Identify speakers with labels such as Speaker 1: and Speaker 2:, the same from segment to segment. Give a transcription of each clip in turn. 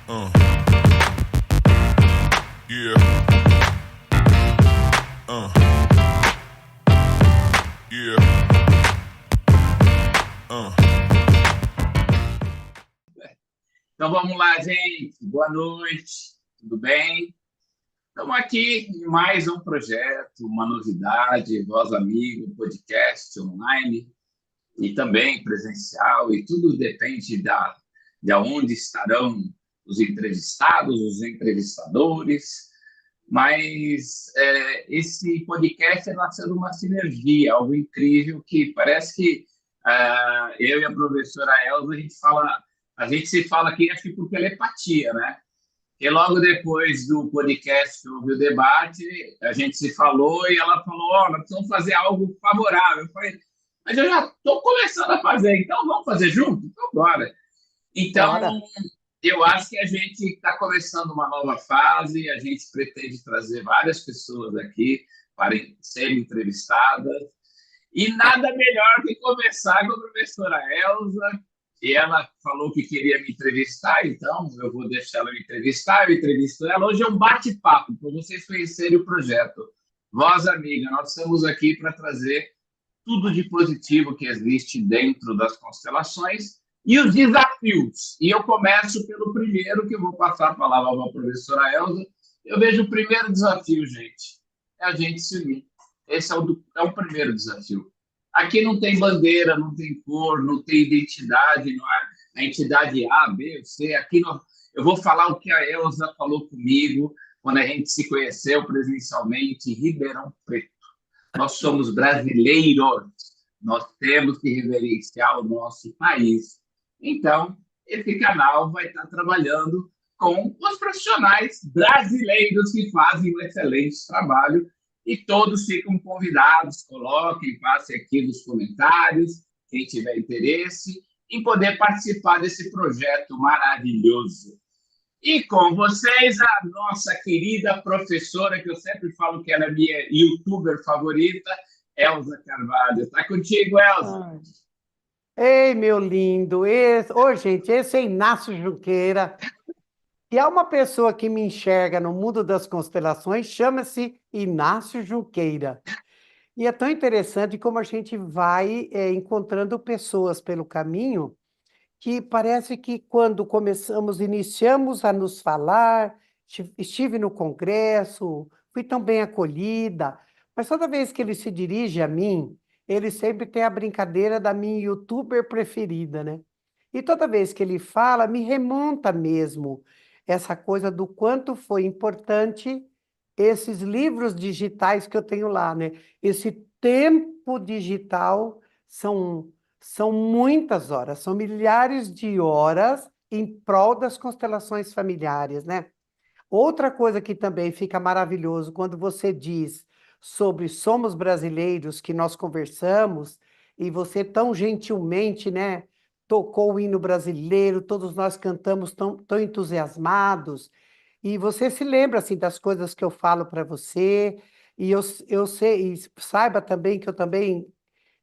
Speaker 1: Uh, yeah. Uh, yeah. Uh.
Speaker 2: Então vamos lá, gente. Boa noite, tudo bem? Estamos aqui em mais um projeto, uma novidade, Voz Amigo, podcast online e também presencial, e tudo depende de onde estarão os entrevistados, os entrevistadores, mas esse podcast nasceu de uma sinergia, algo incrível que parece que eu e a professora Elza, a gente se fala aqui, acho que por telepatia, né? E logo depois do podcast, houve o debate, a gente se falou e ela falou, nós precisamos fazer algo favorável. Eu falei, mas eu já estou começando a fazer, então vamos fazer junto? Então bora.
Speaker 3: Bora.
Speaker 2: Então, eu acho que a gente está começando uma nova fase, a gente pretende trazer várias pessoas aqui para serem entrevistadas, e nada melhor que começar com a professora Elza, e ela falou que queria me entrevistar, então eu vou deixar ela me entrevistar, eu entrevisto ela. Hoje é um bate-papo, para vocês conhecerem o projeto. Voz Amiga, nós estamos aqui para trazer tudo de positivo que existe dentro das constelações e os desafios. E eu começo pelo primeiro, que eu vou passar a palavra para a professora Elza. Eu vejo o primeiro desafio, gente, é a gente se unir. Esse é o primeiro desafio. Aqui não tem bandeira, não tem cor, não tem identidade, não é a entidade A, B, C. Aqui não, eu vou falar o que a Elza falou comigo quando a gente se conheceu presencialmente em Ribeirão Preto. Nós somos brasileiros, nós temos que reverenciar o nosso país. Então, esse canal vai estar trabalhando com os profissionais brasileiros que fazem um excelente trabalho, e todos ficam convidados, coloquem, passem aqui nos comentários, quem tiver interesse, em poder participar desse projeto maravilhoso. E com vocês, a nossa querida professora, que eu sempre falo que ela é minha youtuber favorita, Elza Carvalho. Está contigo, Elza?
Speaker 3: Ei, meu lindo. Gente, esse é Inácio Junqueira. E há uma pessoa que me enxerga no mundo das constelações, chama-se Inácio Junqueira. E é tão interessante como a gente vai encontrando pessoas pelo caminho que parece que quando iniciamos a nos falar, estive no congresso, fui tão bem acolhida, mas toda vez que ele se dirige a mim, ele sempre tem a brincadeira da minha youtuber preferida, né? E toda vez que ele fala, me remonta mesmo essa coisa do quanto foi importante esses livros digitais que eu tenho lá, né? Esse tempo digital são muitas horas, são milhares de horas em prol das constelações familiares, né? Outra coisa que também fica maravilhoso quando você diz sobre somos brasileiros, que nós conversamos, e você tão gentilmente, né, tocou o hino brasileiro, todos nós cantamos tão entusiasmados, e você se lembra assim das coisas que eu falo para você, e eu sei, e saiba também que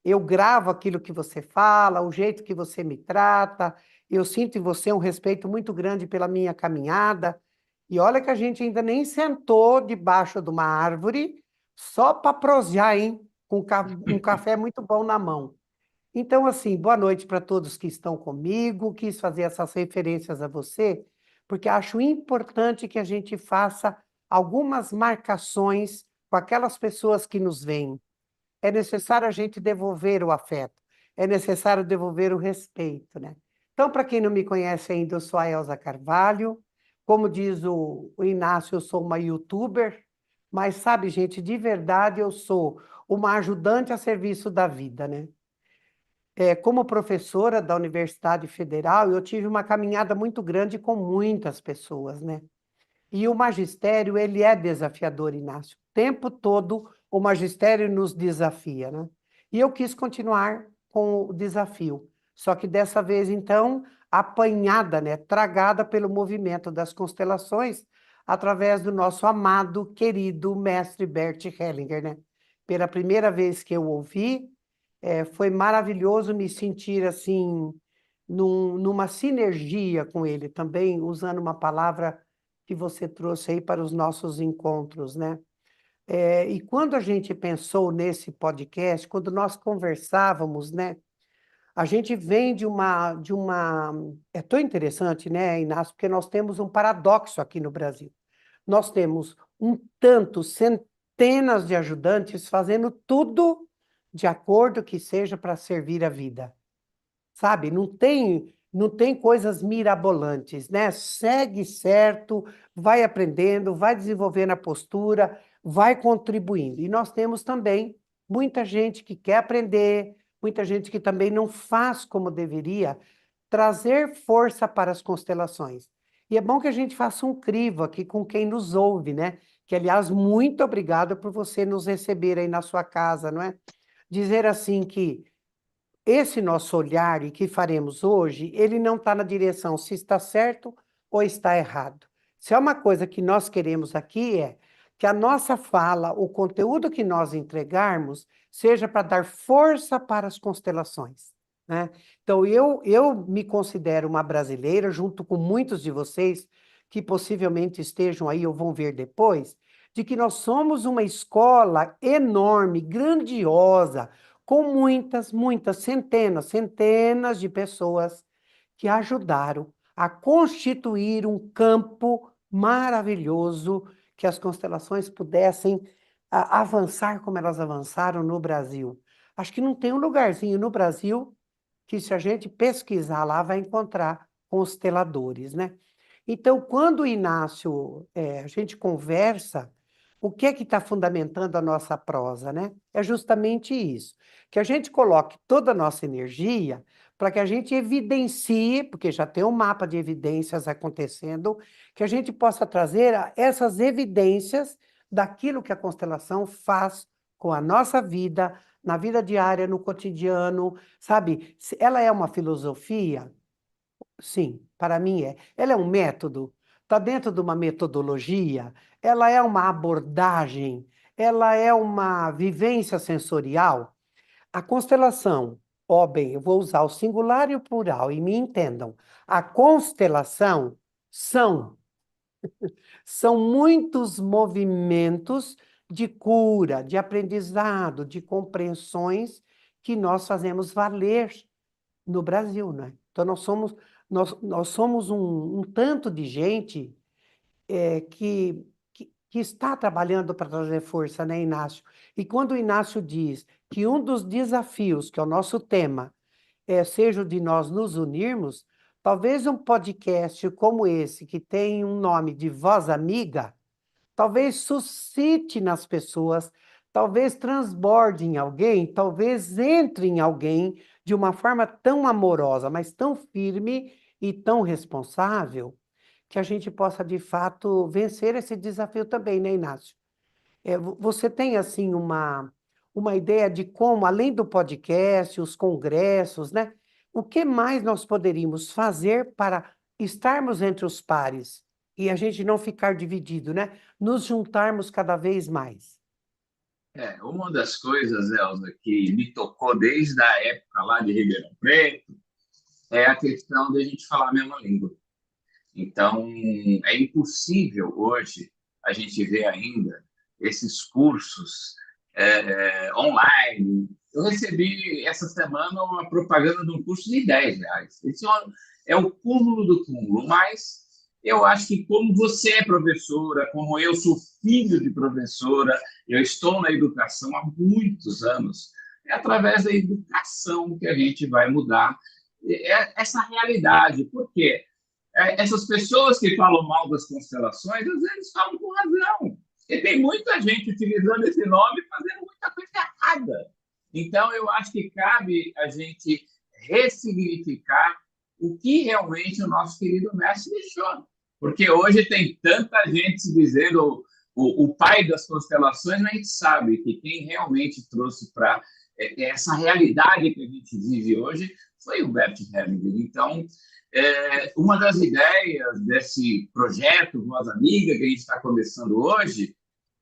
Speaker 3: eu gravo aquilo que você fala, o jeito que você me trata, eu sinto em você um respeito muito grande pela minha caminhada. E olha que a gente ainda nem sentou debaixo de uma árvore, só para prosear, hein? Com um café muito bom na mão. Então, assim, boa noite para todos que estão comigo. Quis fazer essas referências a você, porque acho importante que a gente faça algumas marcações com aquelas pessoas que nos veem. É necessário a gente devolver o afeto, é necessário devolver o respeito, né? Então, para quem não me conhece ainda, eu sou a Elza Carvalho. Como diz o Inácio, eu sou uma youtuber, mas sabe, gente, de verdade eu sou uma ajudante a serviço da vida, né? Como professora da Universidade Federal, eu tive uma caminhada muito grande com muitas pessoas, né? E o magistério, ele é desafiador, Inácio. O tempo todo o magistério nos desafia, né? E eu quis continuar com o desafio. Só que dessa vez, então, apanhada, né? Tragada pelo movimento das constelações, através do nosso amado, querido mestre Bert Hellinger, né? Pela primeira vez que eu ouvi, foi maravilhoso me sentir assim numa sinergia com ele também, usando uma palavra que você trouxe aí para os nossos encontros, né? E quando a gente pensou nesse podcast, quando nós conversávamos, né? A gente vem de uma. É tão interessante, né, Inácio, porque nós temos um paradoxo aqui no Brasil. Nós temos centenas de ajudantes fazendo tudo de acordo que seja para servir a vida, sabe? Não tem coisas mirabolantes, né? Segue certo, vai aprendendo, vai desenvolvendo a postura, vai contribuindo. E nós temos também muita gente que quer aprender, muita gente que também não faz como deveria, trazer força para as constelações. E é bom que a gente faça um crivo aqui com quem nos ouve, né? Que, aliás, muito obrigada por você nos receber aí na sua casa, não é? Dizer assim que esse nosso olhar e que faremos hoje, ele não está na direção se está certo ou está errado. Se é uma coisa que nós queremos aqui é que a nossa fala, o conteúdo que nós entregarmos, seja para dar força para as constelações, né? Então, eu me considero uma brasileira, junto com muitos de vocês, que possivelmente estejam aí ou vão ver depois, de que nós somos uma escola enorme, grandiosa, com muitas, centenas de pessoas que ajudaram a constituir um campo maravilhoso que as constelações pudessem avançar como elas avançaram no Brasil. Acho que não tem um lugarzinho no Brasil que, se a gente pesquisar lá, vai encontrar consteladores, né? Então, quando o Inácio, a gente conversa, o que é que está fundamentando a nossa prosa, né? É justamente isso, que a gente coloque toda a nossa energia para que a gente evidencie, porque já tem um mapa de evidências acontecendo, que a gente possa trazer essas evidências daquilo que a constelação faz com a nossa vida, na vida diária, no cotidiano, sabe? Ela é uma filosofia. Sim, para mim é. Ela é um método, está dentro de uma metodologia, ela é uma abordagem, ela é uma vivência sensorial. A constelação, ó bem, eu vou usar o singular e o plural, e me entendam. A constelação são, são muitos movimentos de cura, de aprendizado, de compreensões que nós fazemos valer no Brasil, né? Então, nós somos um tanto de gente que está trabalhando para trazer força, né, Inácio? E quando o Inácio diz que um dos desafios, que é o nosso tema, seja o de nós nos unirmos, talvez um podcast como esse, que tem um nome de Voz Amiga, talvez suscite nas pessoas, talvez transborde em alguém, talvez entre em alguém de uma forma tão amorosa, mas tão firme e tão responsável, que a gente possa, de fato, vencer esse desafio também, né, Inácio? Você tem, assim, uma ideia de como, além do podcast, os congressos, né? O que mais nós poderíamos fazer para estarmos entre os pares e a gente não ficar dividido, né? Nos juntarmos cada vez mais.
Speaker 2: Uma das coisas, Elza, que me tocou desde a época lá de Ribeirão Preto é a questão de a gente falar a mesma língua. Então, é impossível hoje a gente ver ainda esses cursos online. Eu recebi essa semana uma propaganda de um curso de R$ 10. Esse é o cúmulo do cúmulo, mas eu acho que como você é professora, como eu sou filho de professora, eu estou na educação há muitos anos, é através da educação que a gente vai mudar essa realidade. Por quê? Essas pessoas que falam mal das constelações, às vezes falam com razão. E tem muita gente utilizando esse nome e fazendo muita coisa errada. Então, eu acho que cabe a gente ressignificar o que realmente o nosso querido mestre deixou. Porque hoje tem tanta gente se dizendo o pai das constelações, mas a gente sabe que quem realmente trouxe para essa realidade que a gente vive hoje foi o Bert Hellinger. Então, uma das ideias desse projeto Voz Amiga que a gente está começando hoje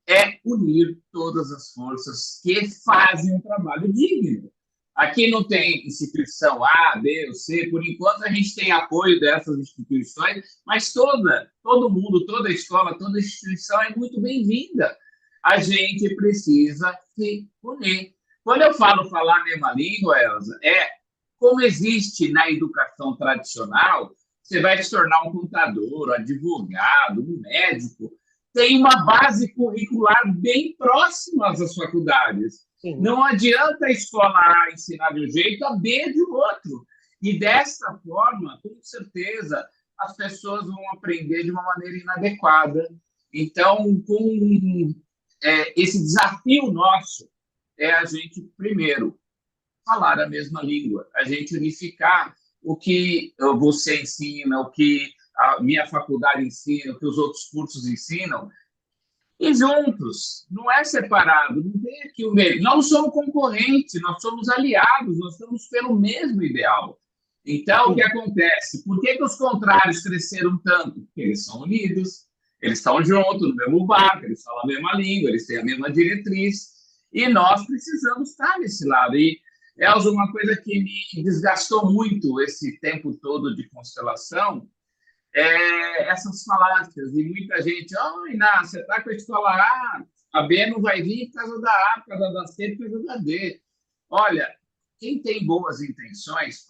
Speaker 2: é unir todas as forças que fazem um trabalho digno. Aqui não tem instituição A, B ou C, por enquanto a gente tem apoio dessas instituições, mas todo mundo, toda escola, toda instituição é muito bem-vinda. A gente precisa se unir. Quando eu falo falar a mesma língua, Elza, como existe na educação tradicional, você vai se tornar um contador, um advogado, um médico, tem uma base curricular bem próxima às faculdades.
Speaker 3: Sim.
Speaker 2: Não adianta a escola A ensinar de um jeito, a B de outro. E dessa forma, com certeza, as pessoas vão aprender de uma maneira inadequada. Então, com esse desafio nosso, é a gente, primeiro, falar a mesma língua, a gente unificar o que você ensina, o que a minha faculdade ensina, o que os outros cursos ensinam, e juntos, não é separado, não tem aqui o meio. Nós não somos concorrentes, nós somos aliados, nós estamos pelo mesmo ideal. Então, o que acontece? Por que os contrários cresceram tanto? Porque eles são unidos, eles estão juntos, no mesmo barco, eles falam a mesma língua, eles têm a mesma diretriz, e nós precisamos estar nesse lado. E, Elza, uma coisa que me desgastou muito esse tempo todo de constelação essas falácias. E muita gente, Inácio, você está com a escola A B não vai vir por causa da A, por causa da C, por causa da D. Olha, quem tem boas intenções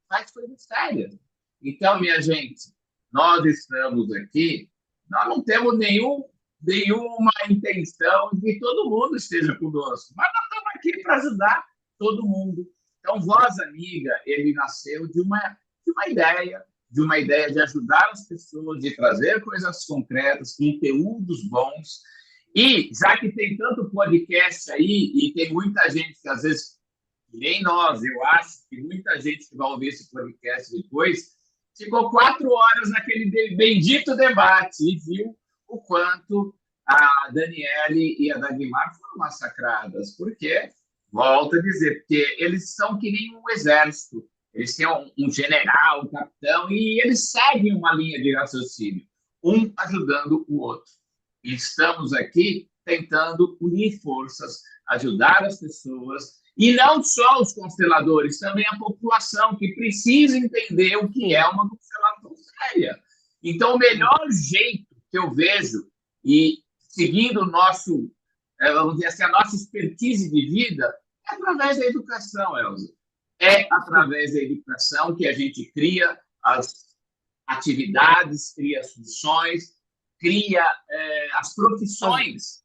Speaker 2: faz coisas sérias. Então, minha gente, nós estamos aqui, nós não temos nenhuma intenção de que todo mundo esteja conosco, mas nós estamos aqui para ajudar todo mundo. Então, Voz Amiga, ele nasceu de uma ideia de ajudar as pessoas, de trazer coisas concretas, conteúdos bons. E, já que tem tanto podcast aí, e tem muita gente que, às vezes, nem nós, eu acho que muita gente que vai ouvir esse podcast depois, ficou 4 horas naquele bendito debate e viu o quanto a Daniele e a Dagmar foram massacradas. Por quê? Volto a dizer, porque eles são que nem um exército. Eles têm um general, um capitão, e eles seguem uma linha de raciocínio, um ajudando o outro. E estamos aqui tentando unir forças, ajudar as pessoas, e não só os consteladores, também a população, que precisa entender o que é uma constelação séria. Então, o melhor jeito que eu vejo, e seguindo o nosso, vamos dizer assim, a nossa expertise de vida, é através da educação, Elza. É através da educação que a gente cria as atividades, cria as funções, cria as profissões.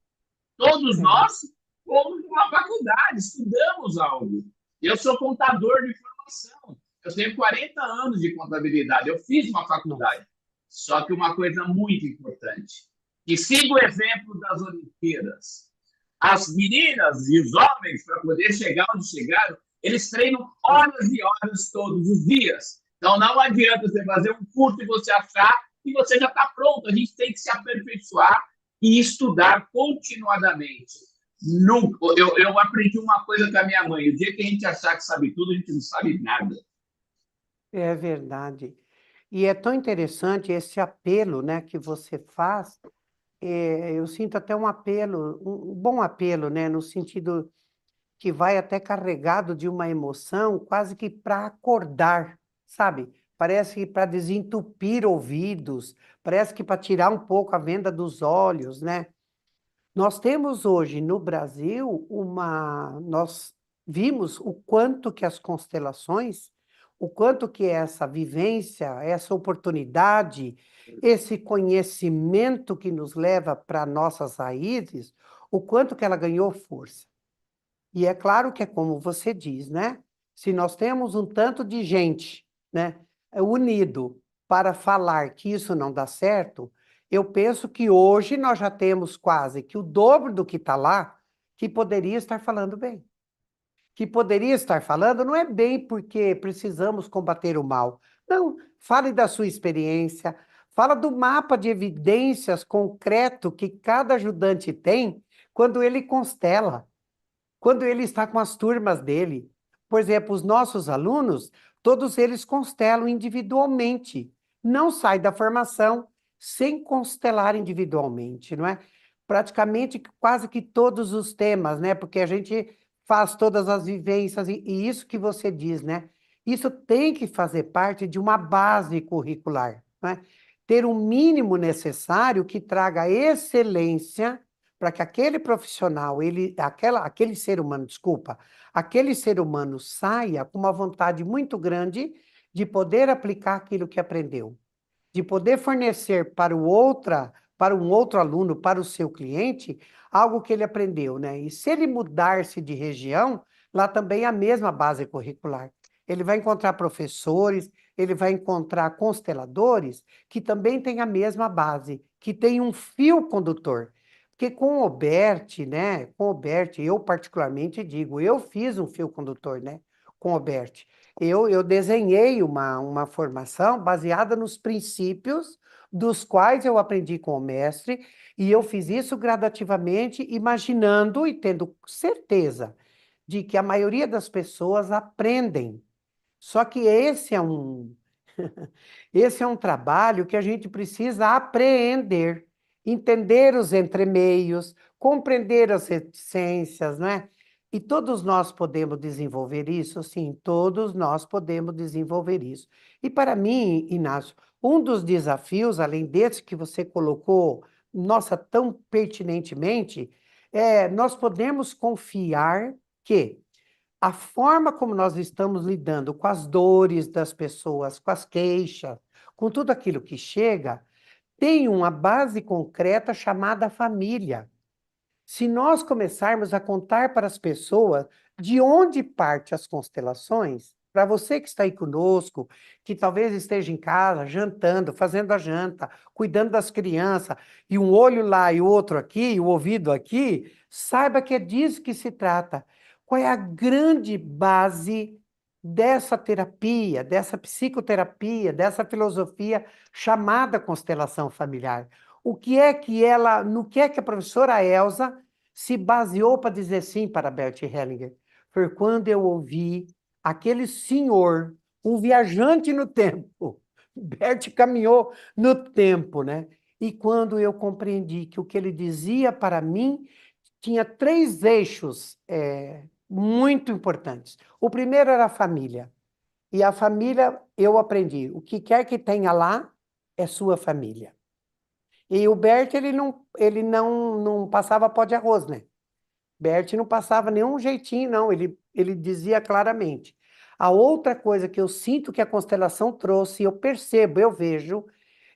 Speaker 2: Todos nós fomos numa faculdade, estudamos algo. Eu sou contador de formação. Eu tenho 40 anos de contabilidade. Eu fiz uma faculdade. Só que uma coisa muito importante, que siga o exemplo das Olimpíadas. As meninas e os homens, para poder chegar onde chegaram, eles treinam horas e horas todos os dias. Então, não adianta você fazer um curso e você achar que você já está pronto. A gente tem que se aperfeiçoar e estudar continuadamente. Eu aprendi uma coisa com a minha mãe. O dia que a gente achar que sabe tudo, a gente não sabe nada.
Speaker 3: É verdade. E é tão interessante esse apelo, né, que você faz. Eu sinto até um apelo, um bom apelo, né, no sentido que vai até carregado de uma emoção, quase que para acordar, sabe? Parece que para desentupir ouvidos, parece que para tirar um pouco a venda dos olhos, né? Nós temos hoje no Brasil nós vimos o quanto que as constelações, o quanto que essa vivência, essa oportunidade, esse conhecimento que nos leva para nossas raízes, o quanto que ela ganhou força. E é claro que é como você diz, né? Se nós temos um tanto de gente, né, unido para falar que isso não dá certo, eu penso que hoje nós já temos quase que o dobro do que está lá, que poderia estar falando bem. Que poderia estar falando não é bem porque precisamos combater o mal. Não, fale da sua experiência, fala do mapa de evidências concreto que cada ajudante tem quando ele constela. Quando ele está com as turmas dele. Por exemplo, os nossos alunos, todos eles constelam individualmente. Não sai da formação sem constelar individualmente, não é? Praticamente quase que todos os temas, né? Porque a gente faz todas as vivências, e isso que você diz, né? Isso tem que fazer parte de uma base curricular, né? Ter o mínimo necessário que traga excelência para que aquele profissional, aquele ser humano, desculpa, aquele ser humano saia com uma vontade muito grande de poder aplicar aquilo que aprendeu, de poder fornecer para um outro aluno, para o seu cliente, algo que ele aprendeu, né? E se ele mudar-se de região, lá também é a mesma base curricular. Ele vai encontrar professores, ele vai encontrar consteladores que também têm a mesma base, que tem um fio condutor. Porque com o Bert, né? Com o Bert, eu particularmente digo, eu fiz um fio condutor, né? Com o Bert. Eu desenhei uma formação baseada nos princípios dos quais eu aprendi com o mestre, e eu fiz isso gradativamente, imaginando e tendo certeza de que a maioria das pessoas aprendem. Só que esse é um trabalho que a gente precisa apreender, entender os entremeios, compreender as reticências, né? E todos nós podemos desenvolver isso, sim, todos nós podemos desenvolver isso. E para mim, Inácio, um dos desafios, além desse que você colocou, nossa, tão pertinentemente, nós podemos confiar que a forma como nós estamos lidando com as dores das pessoas, com as queixas, com tudo aquilo que chega, tem uma base concreta chamada família. Se nós começarmos a contar para as pessoas de onde parte as constelações, para você que está aí conosco, que talvez esteja em casa, jantando, fazendo a janta, cuidando das crianças, e um olho lá e o outro aqui, e o ouvido aqui, saiba que é disso que se trata. Qual é a grande base dessa terapia, dessa psicoterapia, dessa filosofia chamada constelação familiar? No que é que a professora Elsa se baseou para dizer sim para Bert Hellinger? Foi quando eu ouvi aquele senhor, um viajante no tempo. Bert caminhou no tempo, né? E quando eu compreendi que o que ele dizia para mim tinha três eixos muito importantes. O primeiro era a família. E a família, eu aprendi, o que quer que tenha lá é sua família. E o Bert, ele não passava pó de arroz, né? Bert não passava nenhum jeitinho, não. Ele dizia claramente. A outra coisa que eu sinto que a constelação trouxe, eu percebo, eu vejo,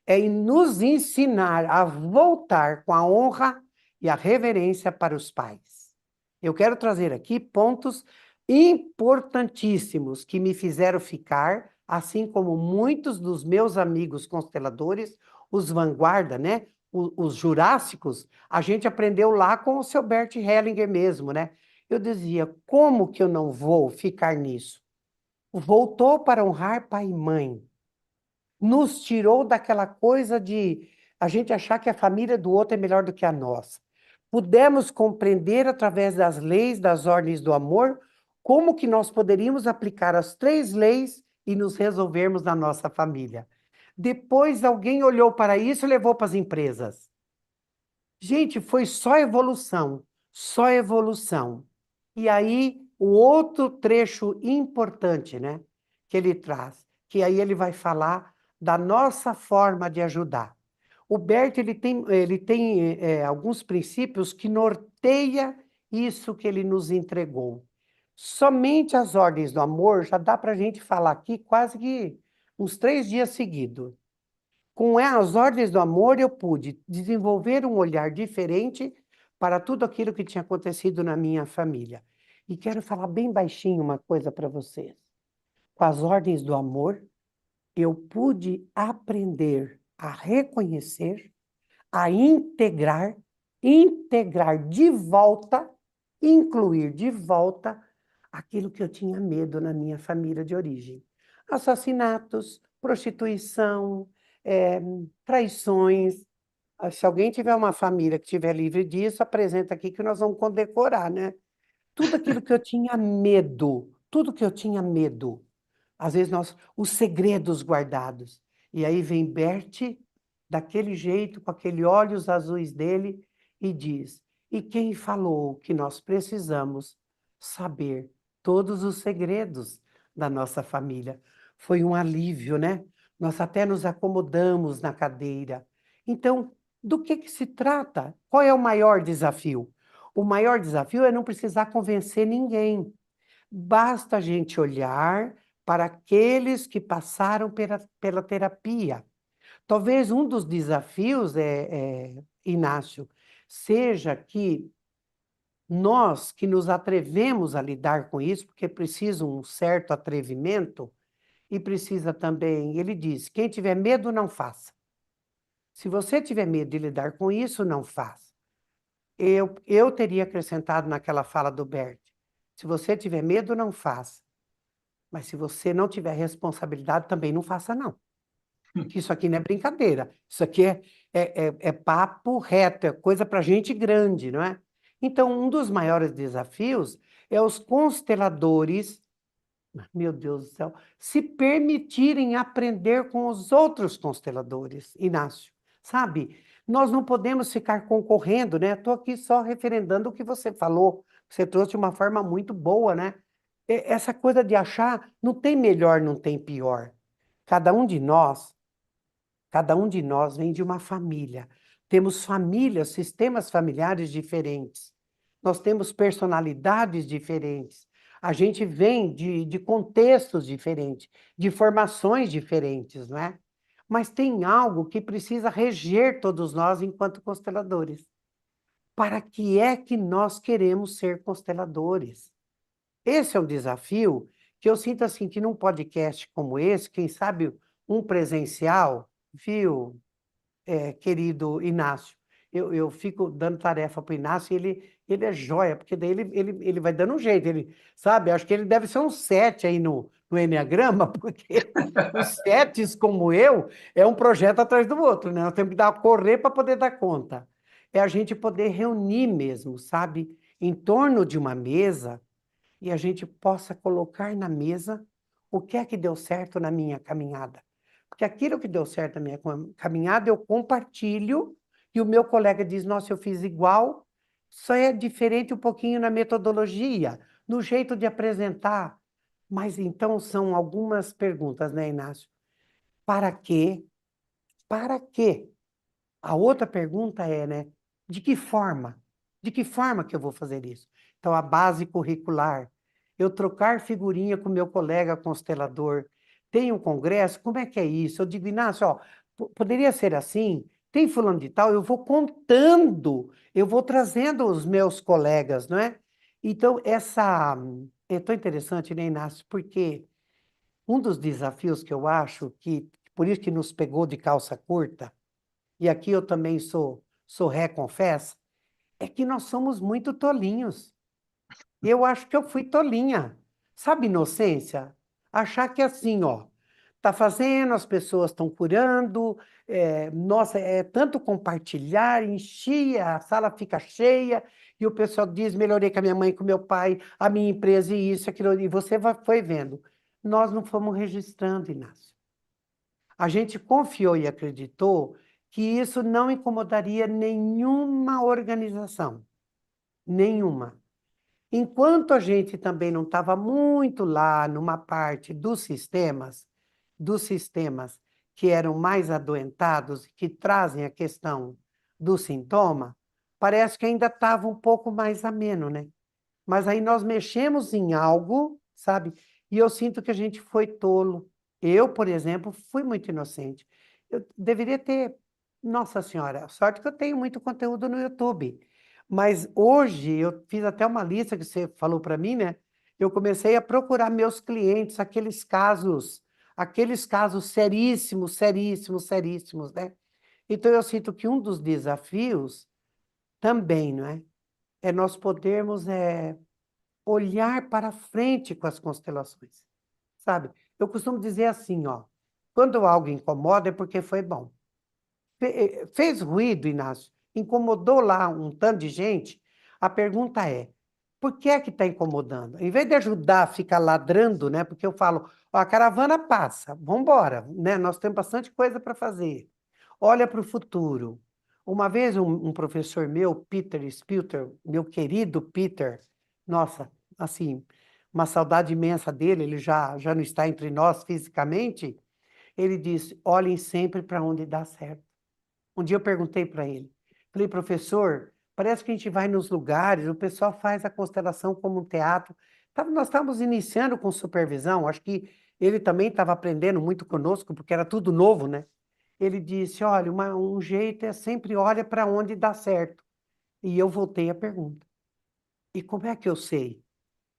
Speaker 3: é em nos ensinar a voltar com a honra e a reverência para os pais. Eu quero trazer aqui pontos importantíssimos que me fizeram ficar, assim como muitos dos meus amigos consteladores, os vanguarda, né? Os jurássicos, a gente aprendeu lá com o seu Bert Hellinger mesmo, né? Eu dizia, como que eu não vou ficar nisso? Voltou para honrar pai e mãe, nos tirou daquela coisa de a gente achar que a família do outro é melhor do que a nossa. Pudemos compreender através das leis, das ordens do amor, como que nós poderíamos aplicar as três leis e nos resolvermos na nossa família. Depois alguém olhou para isso e levou para as empresas. Gente, foi só evolução, só evolução. E aí, o outro trecho importante, né, que ele traz, que aí ele vai falar da nossa forma de ajudar. O Bert, ele tem alguns princípios que norteia isso que ele nos entregou. Somente as ordens do amor já dá para a gente falar aqui quase que uns 3 dias seguidos. Com as ordens do amor, eu pude desenvolver um olhar diferente para tudo aquilo que tinha acontecido na minha família. E quero falar bem baixinho uma coisa para vocês. Com as ordens do amor, eu pude aprender a reconhecer, a integrar de volta, incluir de volta aquilo que eu tinha medo na minha família de origem. Assassinatos, prostituição, eh, traições. Se alguém tiver uma família que estiver livre disso, apresenta aqui que nós vamos condecorar, né? Tudo aquilo que eu tinha medo, tudo que eu tinha medo. Às vezes os segredos guardados. E aí vem Bert, daquele jeito, com aquele olhos azuis dele, e diz: e quem falou que nós precisamos saber todos os segredos da nossa família. Foi um alívio, né? Nós até nos acomodamos na cadeira. Então, do que se trata? Qual é o maior desafio? O maior desafio é não precisar convencer ninguém. Basta a gente olhar para aqueles que passaram pela terapia. Talvez um dos desafios, Inácio, seja que nós que nos atrevemos a lidar com isso, porque precisa um certo atrevimento, e precisa também, ele diz, quem tiver medo, não faça. Se você tiver medo de lidar com isso, não faça. Eu teria acrescentado naquela fala do Bert, se você tiver medo, não faça. Mas se você não tiver responsabilidade, também não faça, não. Que isso aqui não é brincadeira. Isso aqui é papo reto, é coisa para gente grande, não é? Então, um dos maiores desafios é os consteladores, meu Deus do céu, se permitirem aprender com os outros consteladores, Inácio. Sabe? Nós não podemos ficar concorrendo, né? Estou aqui só referendando o que você falou. Você trouxe de uma forma muito boa, né? Essa coisa de achar não tem melhor, não tem pior. Cada um de nós Cada um de nós vem de uma família. Temos famílias, sistemas familiares diferentes. Nós temos personalidades diferentes. A gente vem de contextos diferentes, de formações diferentes, não é? Mas tem algo que precisa reger todos nós enquanto consteladores. Para que é que nós queremos ser consteladores? Esse é um desafio que eu sinto assim que num podcast como esse, quem sabe um presencial, viu, querido Inácio, eu fico dando tarefa para o Inácio e ele é joia, porque daí ele vai dando um jeito, ele, sabe, acho que ele deve ser um 7 aí no Enneagrama, porque os setes como eu, é um projeto atrás do outro, né? Nós temos que correr para poder dar conta. É a gente poder reunir mesmo, sabe, em torno de uma mesa, e a gente possa colocar na mesa o que é que deu certo na minha caminhada. Porque aquilo que deu certo na minha caminhada, eu compartilho, e o meu colega diz, nossa, eu fiz igual, só é diferente um pouquinho na metodologia, no jeito de apresentar. Mas então são algumas perguntas, né, Inácio? Para quê? Para quê? A outra pergunta é, né, de que forma? De que forma que eu vou fazer isso? Então, a base curricular, eu trocar figurinha com meu colega constelador, tem um congresso, como é que é isso? Eu digo, Inácio, ó, poderia ser assim? Tem fulano de tal? Eu vou contando, eu vou trazendo os meus colegas, não é? Então, é tão interessante, né, Inácio? Porque um dos desafios que eu acho que, por isso que nos pegou de calça curta, e aqui eu também sou ré, confesso, é que nós somos muito tolinhos. Eu acho que eu fui tolinha. Sabe inocência? Achar que assim, ó, tá fazendo, as pessoas estão curando, nossa, é tanto compartilhar, enchia, a sala fica cheia, e o pessoal diz, melhorei com a minha mãe, com meu pai, a minha empresa e isso, aquilo, e você foi vendo. Nós não fomos registrando, Inácio. A gente confiou e acreditou que isso não incomodaria nenhuma organização, nenhuma. Enquanto a gente também não estava muito lá numa parte dos sistemas que eram mais adoentados, que trazem a questão do sintoma, parece que ainda estava um pouco mais ameno, né? Mas aí nós mexemos em algo, sabe? E eu sinto que a gente foi tolo. Eu, por exemplo, fui muito inocente. Eu deveria ter, Nossa Senhora, sorte que eu tenho muito conteúdo no YouTube. Mas hoje eu fiz até uma lista que você falou para mim, né? Eu comecei a procurar meus clientes, aqueles casos seríssimos, seríssimos, seríssimos, né? Então eu sinto que um dos desafios também, não é? É nós podermos olhar para frente com as constelações, sabe? Eu costumo dizer assim, ó, quando algo incomoda é porque foi bom. Fez ruído, Inácio, incomodou lá um tanto de gente, a pergunta é, por que é que está incomodando? Em vez de ajudar a ficar ladrando, né? Porque eu falo, ó, a caravana passa, vamos embora, né? Nós temos bastante coisa para fazer. Olha para o futuro. Uma vez um professor meu, Peter Spilter, meu querido Peter, nossa, assim, uma saudade imensa dele, ele já não está entre nós fisicamente, ele disse, olhem sempre para onde dá certo. Um dia eu perguntei para ele, falei, professor, parece que a gente vai nos lugares, o pessoal faz a constelação como um teatro. Nós estávamos iniciando com supervisão, acho que ele também estava aprendendo muito conosco, porque era tudo novo, né? Ele disse, olha, um jeito é sempre olha para onde dá certo. E eu voltei a pergunta. E como é que eu sei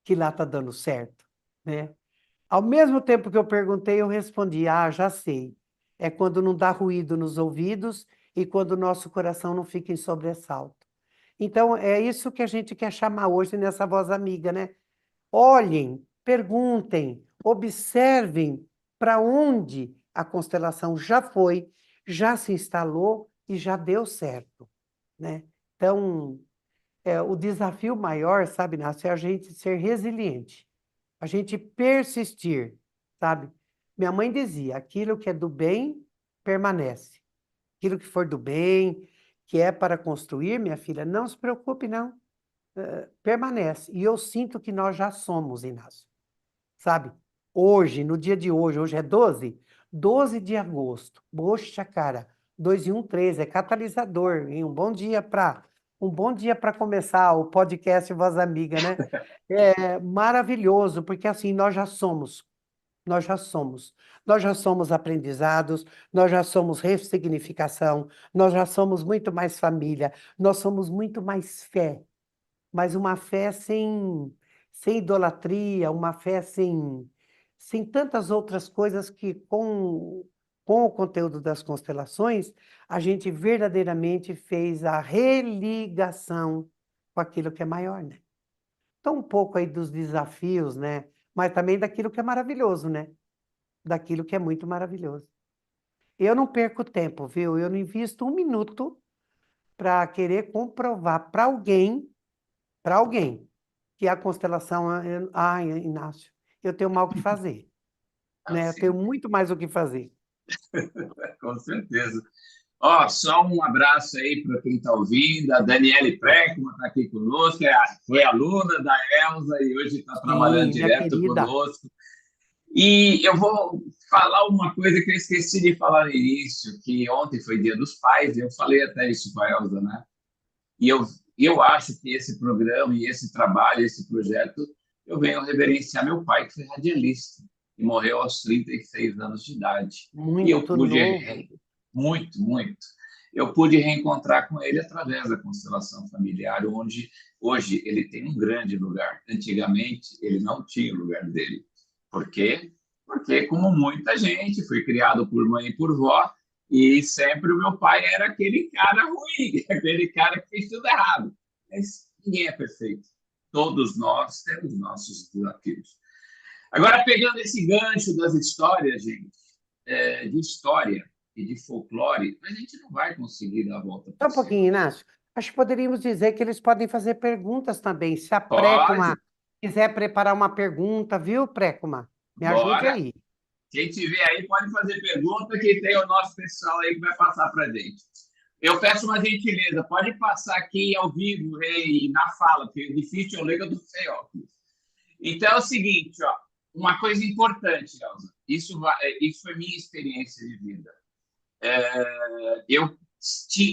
Speaker 3: que lá está dando certo? Né? Ao mesmo tempo que eu perguntei, eu respondi, ah, já sei. É quando não dá ruído nos ouvidos e quando o nosso coração não fica em sobressalto. Então, é isso que a gente quer chamar hoje nessa voz amiga, né? Olhem, perguntem, observem para onde a constelação já foi, já se instalou e já deu certo, né? Então, o desafio maior, sabe, Nácio, é a gente ser resiliente, a gente persistir, sabe? Minha mãe dizia, aquilo que é do bem, permanece. Aquilo que for do bem, que é para construir, minha filha, não se preocupe, não. Permanece. E eu sinto que nós já somos, Inácio. Sabe? Hoje, no dia de hoje, hoje é 12 de agosto. Poxa, cara, 2 e 1, 13, é catalisador, hein? Um bom dia para começar o podcast Voz Amiga, né? É maravilhoso, porque assim, nós já somos. Nós já somos aprendizados, nós já somos ressignificação, nós já somos muito mais família, nós somos muito mais fé, mas uma fé sem idolatria, uma fé sem tantas outras coisas que, com o conteúdo das constelações, a gente verdadeiramente fez a religação com aquilo que é maior, né? Então, um pouco aí dos desafios, né? Mas também daquilo que é maravilhoso, né? Daquilo que é muito maravilhoso. Eu não perco tempo, viu? Eu não invisto um minuto para querer comprovar para alguém, que a constelação, Inácio, eu tenho mal o que fazer, né? Eu tenho
Speaker 2: Assim,
Speaker 3: muito mais o que fazer.
Speaker 2: com certeza. Ó, só um abraço aí para quem está ouvindo. A Daniele Preckman está aqui conosco, foi aluna da Elza e hoje está trabalhando
Speaker 3: Sim, minha
Speaker 2: direto
Speaker 3: querida.
Speaker 2: conosco. E eu vou falar uma coisa que eu esqueci de falar no início, que ontem foi Dia dos Pais, e eu falei até isso com a Elza, né? E eu acho que esse programa e esse trabalho, esse projeto, eu venho reverenciar meu pai, que foi radialista, e morreu aos 36 anos de idade. E eu
Speaker 3: Muito
Speaker 2: pude,
Speaker 3: novo.
Speaker 2: muito, muito, eu pude reencontrar com ele através da constelação familiar, onde hoje ele tem um grande lugar. Antigamente, ele não tinha o lugar dele. Por quê? Porque, como muita gente, fui criado por mãe e por vó, e sempre o meu pai era aquele cara ruim, aquele cara que fez tudo errado. Mas ninguém é perfeito. Todos nós temos nossos desafios. Agora, pegando esse gancho das histórias, gente, de história e de folclore, a gente não vai conseguir dar a volta
Speaker 3: Só
Speaker 2: por
Speaker 3: um
Speaker 2: cima.
Speaker 3: pouquinho, Inácio. Acho que poderíamos dizer que eles podem fazer perguntas também. Se a
Speaker 2: Pode,
Speaker 3: Précoma quiser preparar uma pergunta, viu, Précoma? Me ajude
Speaker 2: bora.
Speaker 3: aí.
Speaker 2: Quem tiver aí pode fazer pergunta, que tem o nosso pessoal aí que vai passar para a gente. Eu peço uma gentileza, pode passar aqui ao vivo e na fala, porque é difícil eu ler que eu estou sem óculos. Então é o seguinte, ó, uma coisa importante, Elza, isso foi minha experiência de vida. Eu,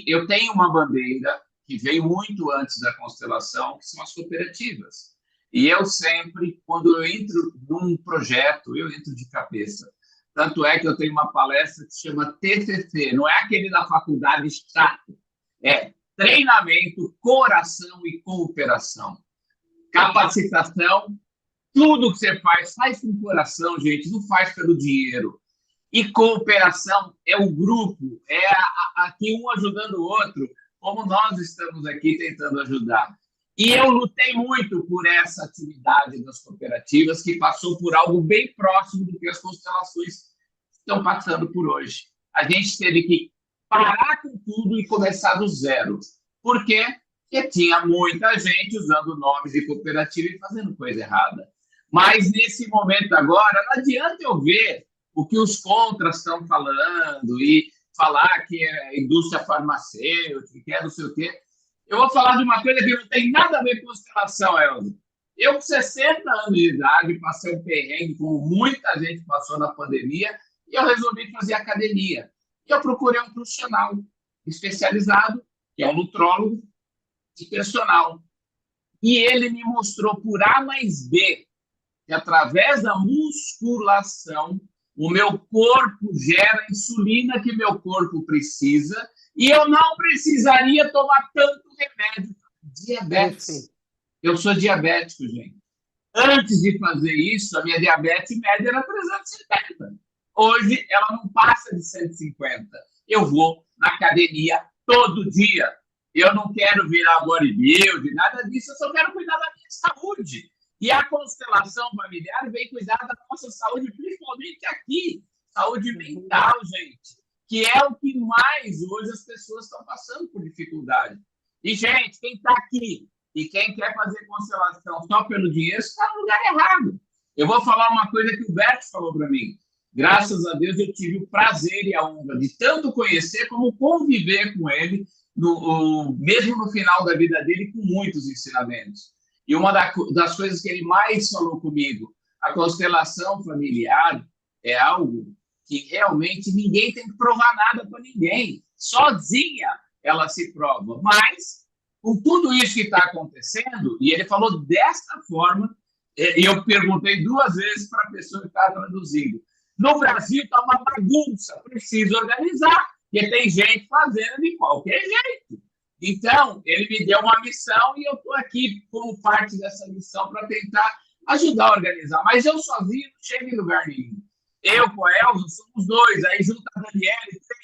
Speaker 2: eu tenho uma bandeira que veio muito antes da constelação, que são as cooperativas. E eu sempre, quando eu entro num projeto, eu entro de cabeça. Tanto é que eu tenho uma palestra que se chama TCC, não é aquele da faculdade chato, é treinamento, coração e cooperação. Capacitação, tudo que você faz com o coração, gente, não faz pelo dinheiro. E cooperação é o grupo, é aqui um ajudando o outro, como nós estamos aqui tentando ajudar. E eu lutei muito por essa atividade das cooperativas, que passou por algo bem próximo do que as constelações estão passando por hoje. A gente teve que parar com tudo e começar do zero. Por quê? Porque tinha muita gente usando nomes de cooperativa e fazendo coisa errada. Mas nesse momento agora, não adianta eu ver o que os contras estão falando e falar que é indústria farmacêutica, que é não sei o quê. Eu vou falar de uma coisa que não tem nada a ver com constelação, Elza. Eu, com 60 anos de idade, passei um perrengue, como muita gente passou na pandemia, e eu resolvi fazer academia. E eu procurei um profissional especializado, que é um nutrólogo de personal. E ele me mostrou por A mais B que, através da musculação, o meu corpo gera a insulina que meu corpo precisa e eu não precisaria tomar tanto remédio. Diabetes. Eu sou diabético, gente. Antes de fazer isso, a minha diabetes média era 370. Hoje, ela não passa de 150. Eu vou na academia todo dia. Eu não quero virar bodybuilding, nada disso. Eu só quero cuidar da minha saúde. E a constelação familiar vem cuidar da nossa saúde, principalmente aqui. Saúde mental, gente. Que é o que mais hoje as pessoas estão passando por dificuldade. E, gente, quem está aqui e quem quer fazer constelação só pelo dinheiro está no lugar errado. Eu vou falar uma coisa que o Berto falou para mim. Graças a Deus eu tive o prazer e a honra de tanto conhecer como conviver com ele, mesmo no final da vida dele, com muitos ensinamentos. E uma das coisas que ele mais falou comigo, a constelação familiar é algo que realmente ninguém tem que provar nada para ninguém. Sozinha ela se prova. Mas, com tudo isso que está acontecendo, e ele falou desta forma, e eu perguntei 2 vezes para a pessoa que estava traduzindo. No Brasil está uma bagunça, precisa organizar, porque tem gente fazendo de qualquer jeito. Então, ele me deu uma missão e eu estou aqui como parte dessa missão para tentar ajudar a organizar. Mas eu sozinho não chego em lugar nenhum. Eu com a Elza somos 2, aí junto a Daniela,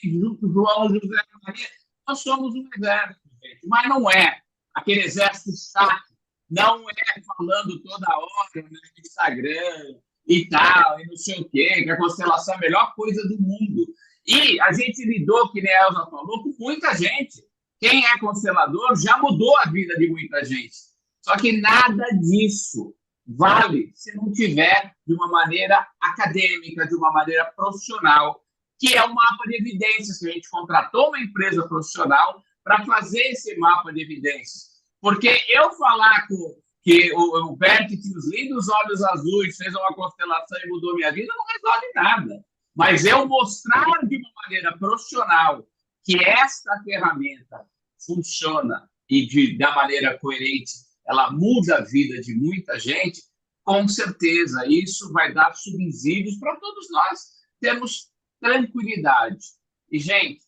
Speaker 2: junto o João, José Maria, nós somos um exército, gente. Mas não é aquele exército chato, não é falando toda hora no Instagram e tal, e não sei o quê, que a constelação é a melhor coisa do mundo. E a gente lidou, que nem a Elza falou, com muita gente. Quem é constelador já mudou a vida de muita gente. Só que nada disso vale se não tiver de uma maneira acadêmica, de uma maneira profissional, que é o mapa de evidências, que a gente contratou uma empresa profissional para fazer esse mapa de evidências. Porque eu falar que o Bert tinha os lindos olhos azuis, fez uma constelação e mudou minha vida, não resolve nada. Mas eu mostrar de uma maneira profissional que esta ferramenta funciona e da maneira coerente, ela muda a vida de muita gente, com certeza isso vai dar subsídios para todos nós termos tranquilidade. E, gente,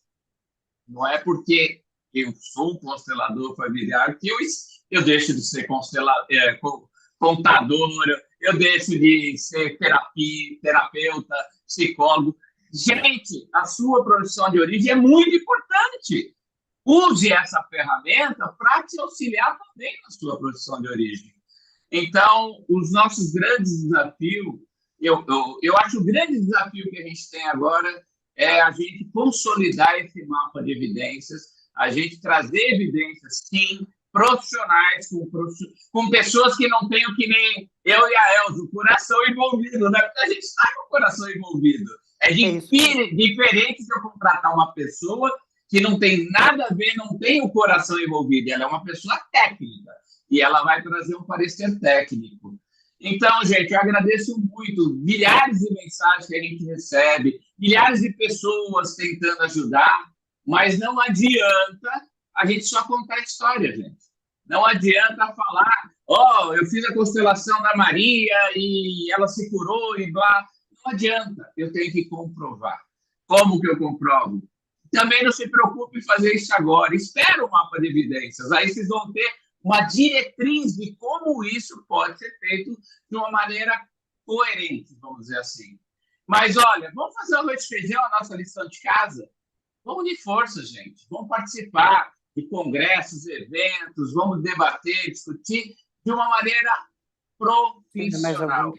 Speaker 2: não é porque eu sou um constelador familiar que eu deixo de ser contador, eu deixo de ser terapeuta, psicólogo. Gente, a sua profissão de origem é muito importante. Use essa ferramenta para te auxiliar também na sua profissão de origem. Então, os nossos grandes desafios, eu acho o grande desafio que a gente tem agora é a gente consolidar esse mapa de evidências, a gente trazer evidências, sim, profissionais, com pessoas que não tenham, que nem eu e a Elza, o coração envolvido, né? Porque a gente está com o coração envolvido. É diferente de eu contratar uma pessoa que não tem nada a ver, não tem o coração envolvido. Ela é uma pessoa técnica e ela vai trazer um parecer técnico. Então, gente, eu agradeço muito. Milhares de mensagens que a gente recebe, milhares de pessoas tentando ajudar, mas não adianta a gente só contar a história, gente. Não adianta falar, eu fiz a constelação da Maria e ela se curou e blá. Não adianta, eu tenho que comprovar. Como que eu comprovo? Também não se preocupe em fazer isso agora. Espera o mapa de evidências. Aí vocês vão ter uma diretriz de como isso pode ser feito de uma maneira coerente, vamos dizer assim. Mas, olha, vamos fazer o arroz e feijão, a nossa lição de casa? Vamos de força, gente. Vamos participar de congressos, eventos, vamos debater, discutir de uma maneira profissional.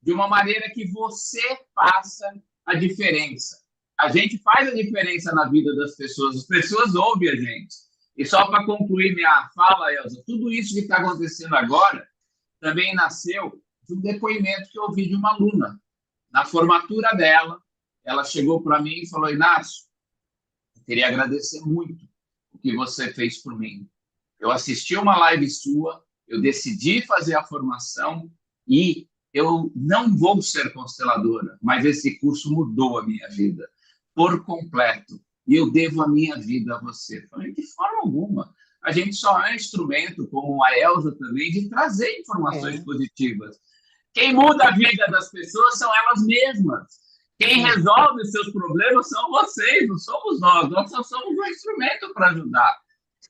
Speaker 2: De uma maneira que você faça a diferença. A gente faz a diferença na vida das pessoas, as pessoas ouvem a gente. E só para concluir minha fala, Elza, tudo isso que está acontecendo agora também nasceu de um depoimento que eu ouvi de uma aluna. Na formatura dela, ela chegou para mim e falou: Inácio, eu queria agradecer muito o que você fez por mim. Eu assisti uma live sua Eu decidi fazer a formação e eu não vou ser consteladora, mas esse curso mudou a minha vida por completo. E eu devo a minha vida a você. Eu falei, de forma alguma. A gente só é instrumento, como a Elza também, de trazer informações
Speaker 3: É,
Speaker 2: positivas. Quem muda a vida das pessoas são elas mesmas. Quem
Speaker 3: é,
Speaker 2: resolve os seus problemas são vocês, não somos nós. Nós só somos um instrumento para ajudar.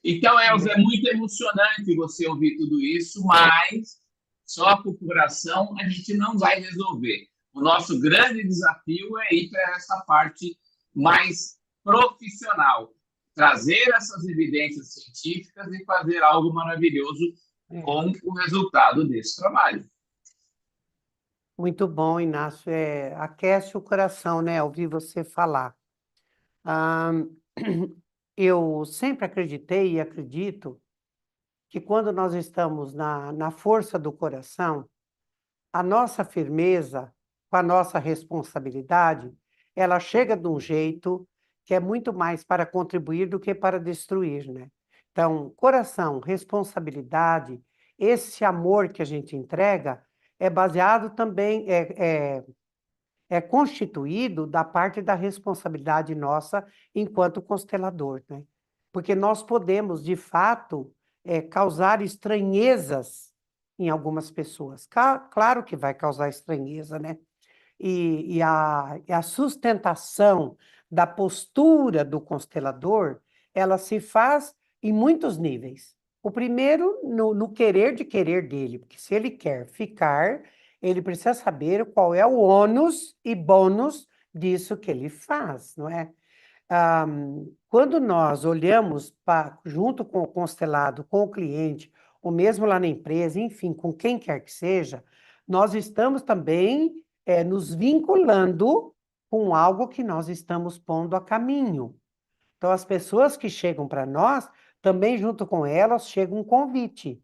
Speaker 2: Então, Elza, é
Speaker 3: é.
Speaker 2: muito emocionante você ouvir tudo isso, mas só com o coração a gente não vai resolver. O nosso grande desafio é ir para essa parte mais profissional, trazer essas evidências científicas e fazer algo maravilhoso
Speaker 3: É.
Speaker 2: com o resultado desse trabalho.
Speaker 3: Muito bom, Inácio. Aquece o coração, né? Ouvir você falar. Ah, eu sempre acreditei e acredito que quando nós estamos na força do coração, a nossa firmeza, com a nossa responsabilidade, ela chega de um jeito que é muito mais para contribuir do que para destruir, né? Então, coração, responsabilidade, esse amor que a gente entrega é baseado também, é constituído da parte da responsabilidade nossa enquanto constelador, né? Porque nós podemos, de fato, causar estranhezas em algumas pessoas. Claro que vai causar estranheza, né? E a sustentação da postura do constelador, ela se faz em muitos níveis. O primeiro, no querer de querer dele, porque se ele quer ficar, ele precisa saber qual é o ônus e bônus disso que ele faz, não é? Ah, quando nós olhamos junto com o constelado, com o cliente, ou mesmo lá na empresa, enfim, com quem quer que seja, nós estamos também nos vinculando com algo que nós estamos pondo a caminho. Então, as pessoas que chegam para nós, também junto com elas, chega um convite.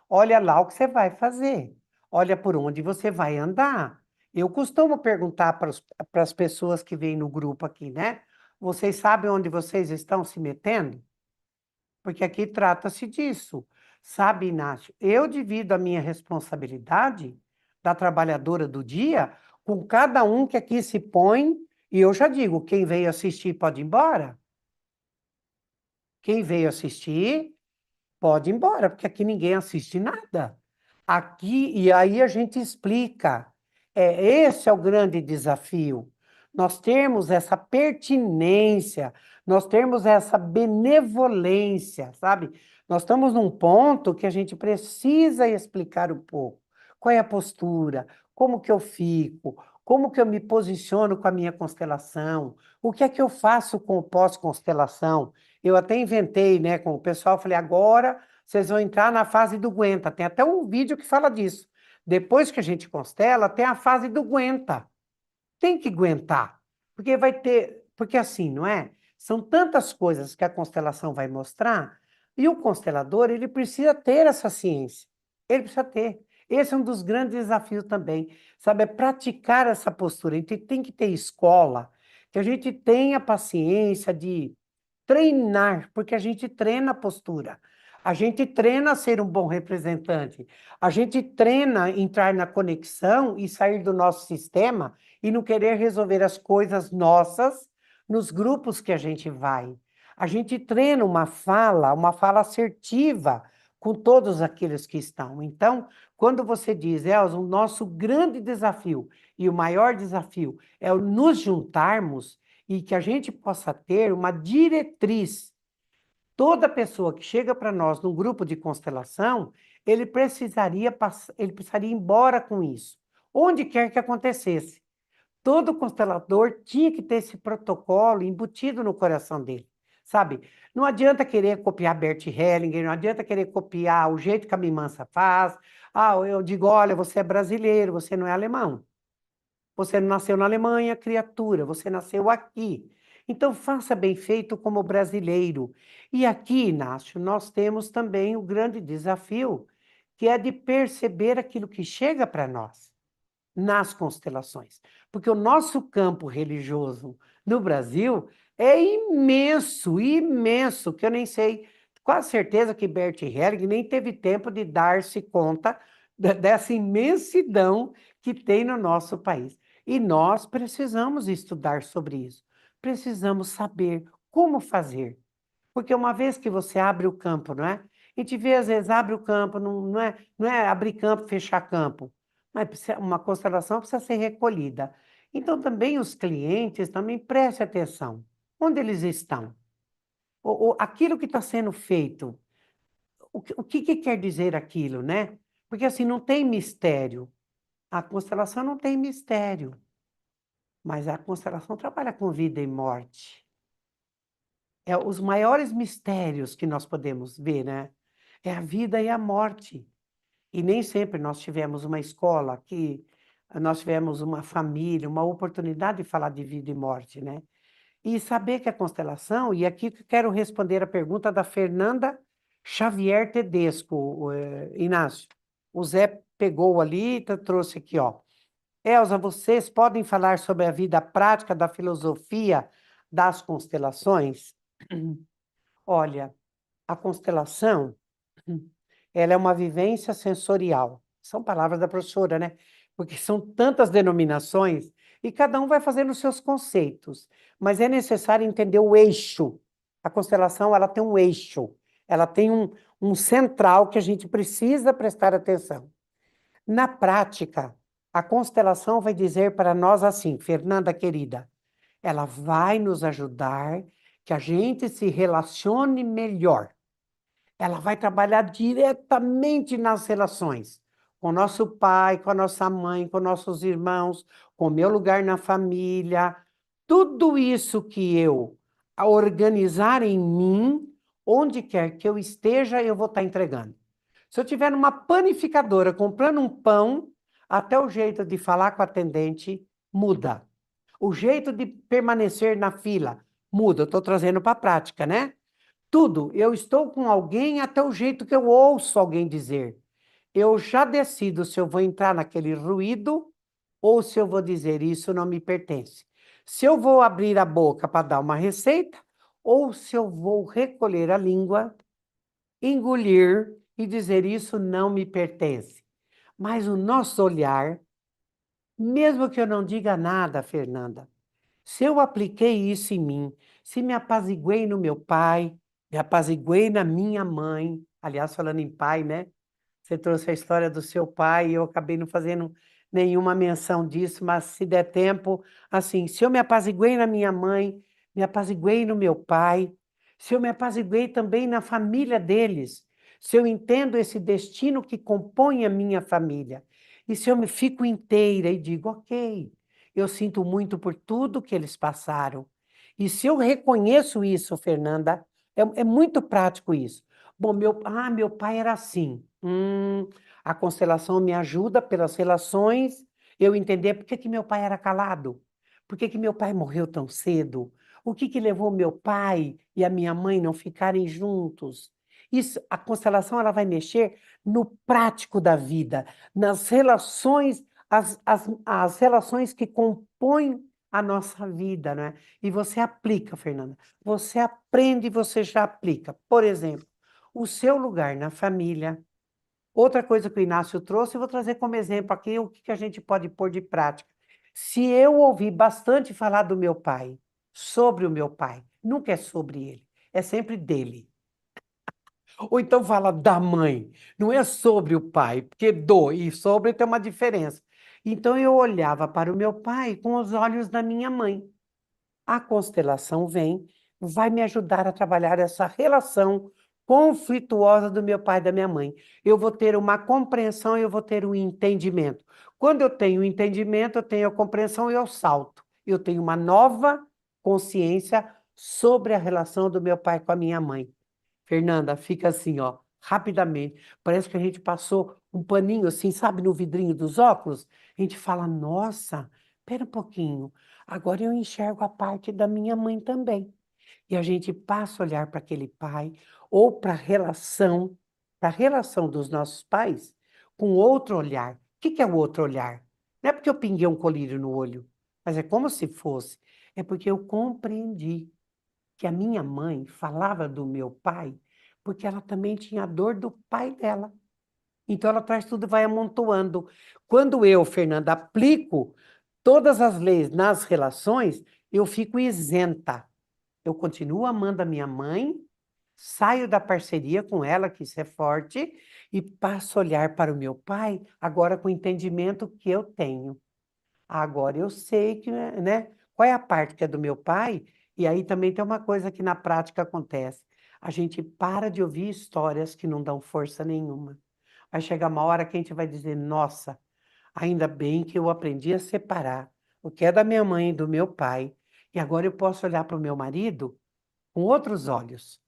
Speaker 3: Olha lá o que você vai fazer. Olha por onde você vai andar. Eu costumo perguntar para as pessoas que vêm no grupo aqui, né? Vocês sabem onde vocês estão se metendo? Porque aqui trata-se disso. Sabe, Inácio, eu divido a minha responsabilidade da trabalhadora do dia com cada um que aqui se põe, e eu já digo, quem veio assistir pode ir embora. Quem veio assistir, pode ir embora, porque aqui ninguém assiste nada. Aqui, e aí a gente explica. Esse é o grande desafio. Nós temos essa pertinência, nós temos essa benevolência, sabe? Nós estamos num ponto que a gente precisa explicar um pouco. Qual é a postura? Como que eu fico? Como que eu me posiciono com a minha constelação? O que é que eu faço com o pós-constelação? Eu até inventei, né, com o pessoal, falei, agora vocês vão entrar na fase do aguenta. Tem até um vídeo que fala disso. Depois que a gente constela, tem a fase do aguenta. Tem que aguentar, porque vai ter, porque assim, não é? São tantas coisas que a constelação vai mostrar, e o constelador, ele precisa ter essa ciência. Ele precisa ter. Esse é um dos grandes desafios também, sabe? É praticar essa postura. A gente tem que ter escola, que a gente tenha paciência de treinar, porque a gente treina a postura. A gente treina a ser um bom representante. A gente treina entrar na conexão e sair do nosso sistema e não querer resolver as coisas nossas nos grupos que a gente vai. A gente treina uma fala assertiva com todos aqueles que estão. Então, quando você diz, Elza, o nosso grande desafio e o maior desafio é o nos juntarmos e que a gente possa ter uma diretriz. Toda pessoa que chega para nós num grupo de constelação, ele precisaria ir embora com isso, onde quer que acontecesse. Todo constelador tinha que ter esse protocolo embutido no coração dele, sabe? Não adianta querer copiar Bert Hellinger, não adianta querer copiar o jeito que a Mimansa faz. Ah, eu digo, olha, você é brasileiro, você não é alemão. Você não nasceu na Alemanha, criatura, você nasceu aqui. Então, faça bem feito como brasileiro. E aqui, Inácio, nós temos também o grande desafio, que é de perceber aquilo que chega para nós nas constelações. Porque o nosso campo religioso no Brasil é imenso, imenso, que eu nem sei Quase certeza que Bert Helling nem teve tempo de dar-se conta dessa imensidão que tem no nosso país. E nós precisamos estudar sobre isso. Precisamos saber como fazer. Porque uma vez que você abre o campo, não é? A gente vê, às vezes, abre o campo, não é abrir campo, fechar campo. Mas uma constelação precisa ser recolhida. Então, também os clientes, também prestem atenção. Onde eles estão? Aquilo que está sendo feito, o que quer dizer aquilo, né? Porque assim, não tem mistério. A constelação não tem mistério, mas a constelação trabalha com vida e morte. É os maiores mistérios que nós podemos ver, né? É a vida e a morte. E nem sempre nós tivemos uma escola que nós tivemos uma família, uma oportunidade de falar de vida e morte, né? E saber que a constelação, e aqui eu quero responder a pergunta da Fernanda Xavier Tedesco, Inácio. O Zé pegou ali e trouxe aqui, ó. Elza, vocês podem falar sobre a vida prática da filosofia das constelações? Olha, a constelação, ela é uma vivência sensorial. São palavras da professora, né? Porque são tantas denominações e cada um vai fazendo os seus conceitos. Mas é necessário entender o eixo. A constelação, ela tem um eixo. Ela tem um central que a gente precisa prestar atenção. Na prática, a constelação vai dizer para nós assim, Fernanda querida, ela vai nos ajudar que a gente se relacione melhor. Ela vai trabalhar diretamente nas relações, com nosso pai, com a nossa mãe, com nossos irmãos, com o meu lugar na família. Tudo isso que eu organizar em mim, onde quer que eu esteja, eu vou estar entregando. Se eu estiver numa panificadora comprando um pão, até o jeito de falar com a atendente muda. O jeito de permanecer na fila muda. Eu estou trazendo para a prática, né? Tudo. Eu estou com alguém até o jeito que eu ouço alguém dizer. Eu já decido se eu vou entrar naquele ruído ou se eu vou dizer isso não me pertence. Se eu vou abrir a boca para dar uma receita ou se eu vou recolher a língua, engolir e dizer isso não me pertence. Mas o nosso olhar, mesmo que eu não diga nada, Fernanda, se eu apliquei isso em mim, se me apaziguei no meu pai, me apaziguei na minha mãe, aliás, falando em pai, né? Você trouxe a história do seu pai e eu acabei não fazendo nenhuma menção disso, mas se der tempo, assim, se eu me apaziguei na minha mãe, me apaziguei no meu pai, se eu me apaziguei também na família deles, se eu entendo esse destino que compõe a minha família, e se eu me fico inteira e digo, ok, eu sinto muito por tudo que eles passaram. E se eu reconheço isso, Fernanda, é muito prático isso. Bom, meu pai era assim. A constelação me ajuda pelas relações, eu entender por que que meu pai era calado, por que que meu pai morreu tão cedo, o que que levou meu pai e a minha mãe não ficarem juntos. Isso, a constelação ela vai mexer no prático da vida, nas relações, as relações que compõem a nossa vida, né? E você aplica, Fernanda. Você aprende e você já aplica. Por exemplo, o seu lugar na família. Outra coisa que o Inácio trouxe, eu vou trazer como exemplo aqui o que a gente pode pôr de prática. Se eu ouvir bastante falar do meu pai, sobre o meu pai, nunca é sobre ele, é sempre dele. Ou então fala da mãe, não é sobre o pai, porque do e sobre tem uma diferença. Então eu olhava para o meu pai com os olhos da minha mãe. A constelação vem, vai me ajudar a trabalhar essa relação conflituosa do meu pai e da minha mãe. Eu vou ter uma compreensão e eu vou ter um entendimento. Quando eu tenho o entendimento, eu tenho a compreensão e eu salto. Eu tenho uma nova consciência sobre a relação do meu pai com a minha mãe. Fernanda, fica assim, ó, rapidamente. Parece que a gente passou um paninho assim, sabe, no vidrinho dos óculos. A gente fala, nossa, espera um pouquinho. Agora eu enxergo a parte da minha mãe também. E a gente passa a olhar para aquele pai ou para a relação dos nossos pais com outro olhar. O que que é o outro olhar? Não é porque eu pinguei um colírio no olho, mas é como se fosse. É porque eu compreendi que a minha mãe falava do meu pai porque ela também tinha a dor do pai dela. Então, ela traz tudo e vai amontoando. Quando eu, Fernanda, aplico todas as leis nas relações, eu fico isenta. Eu continuo amando a minha mãe, saio da parceria com ela, que isso é forte, e passo a olhar para o meu pai, agora com o entendimento que eu tenho. Agora eu sei que, né? Qual é a parte que é do meu pai? E aí também tem uma coisa que na prática acontece. A gente para de ouvir histórias que não dão força nenhuma. Vai chegar uma hora que a gente vai dizer, nossa, ainda bem que eu aprendi a separar o que é da minha mãe e do meu pai. E agora eu posso olhar para o meu marido com outros olhos.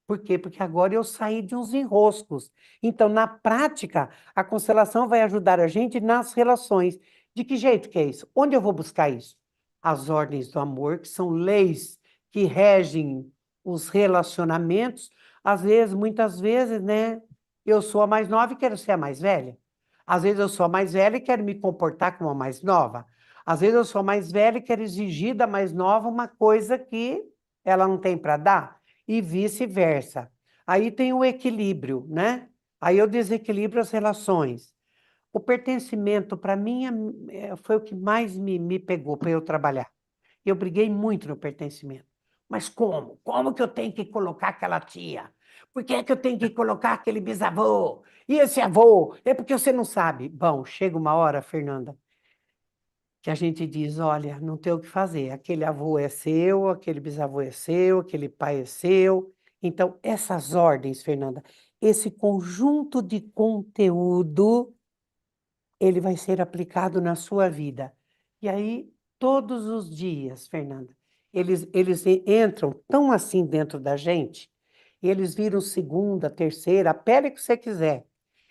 Speaker 3: Por quê? Porque agora eu saí de uns enroscos. Então, na prática, a constelação vai ajudar a gente nas relações. De que jeito que é isso? Onde eu vou buscar isso? As ordens do amor, que são leis que regem os relacionamentos. Às vezes, muitas vezes, né? Eu sou a mais nova e quero ser a mais velha. Às vezes eu sou a mais velha e quero me comportar como a mais nova. Às vezes eu sou a mais velha e quero exigir da mais nova uma coisa que ela não tem para dar e vice-versa. Aí tem o equilíbrio, né? Aí eu desequilibro as relações. O pertencimento, para mim, foi o que mais me pegou para eu trabalhar. Eu briguei muito no pertencimento. Mas como? Como que eu tenho que colocar aquela tia? Por que é que eu tenho que colocar aquele bisavô? E esse avô? É porque você não sabe. Bom, chega uma hora, Fernanda, que a gente diz, olha, não tem o que fazer, aquele avô é seu, aquele bisavô é seu, aquele pai é seu. Então, essas ordens, Fernanda, esse conjunto de conteúdo, ele vai ser aplicado na sua vida. E aí, todos os dias, Fernanda, eles entram tão assim dentro da gente, e eles viram segunda, terceira, a pele que você quiser.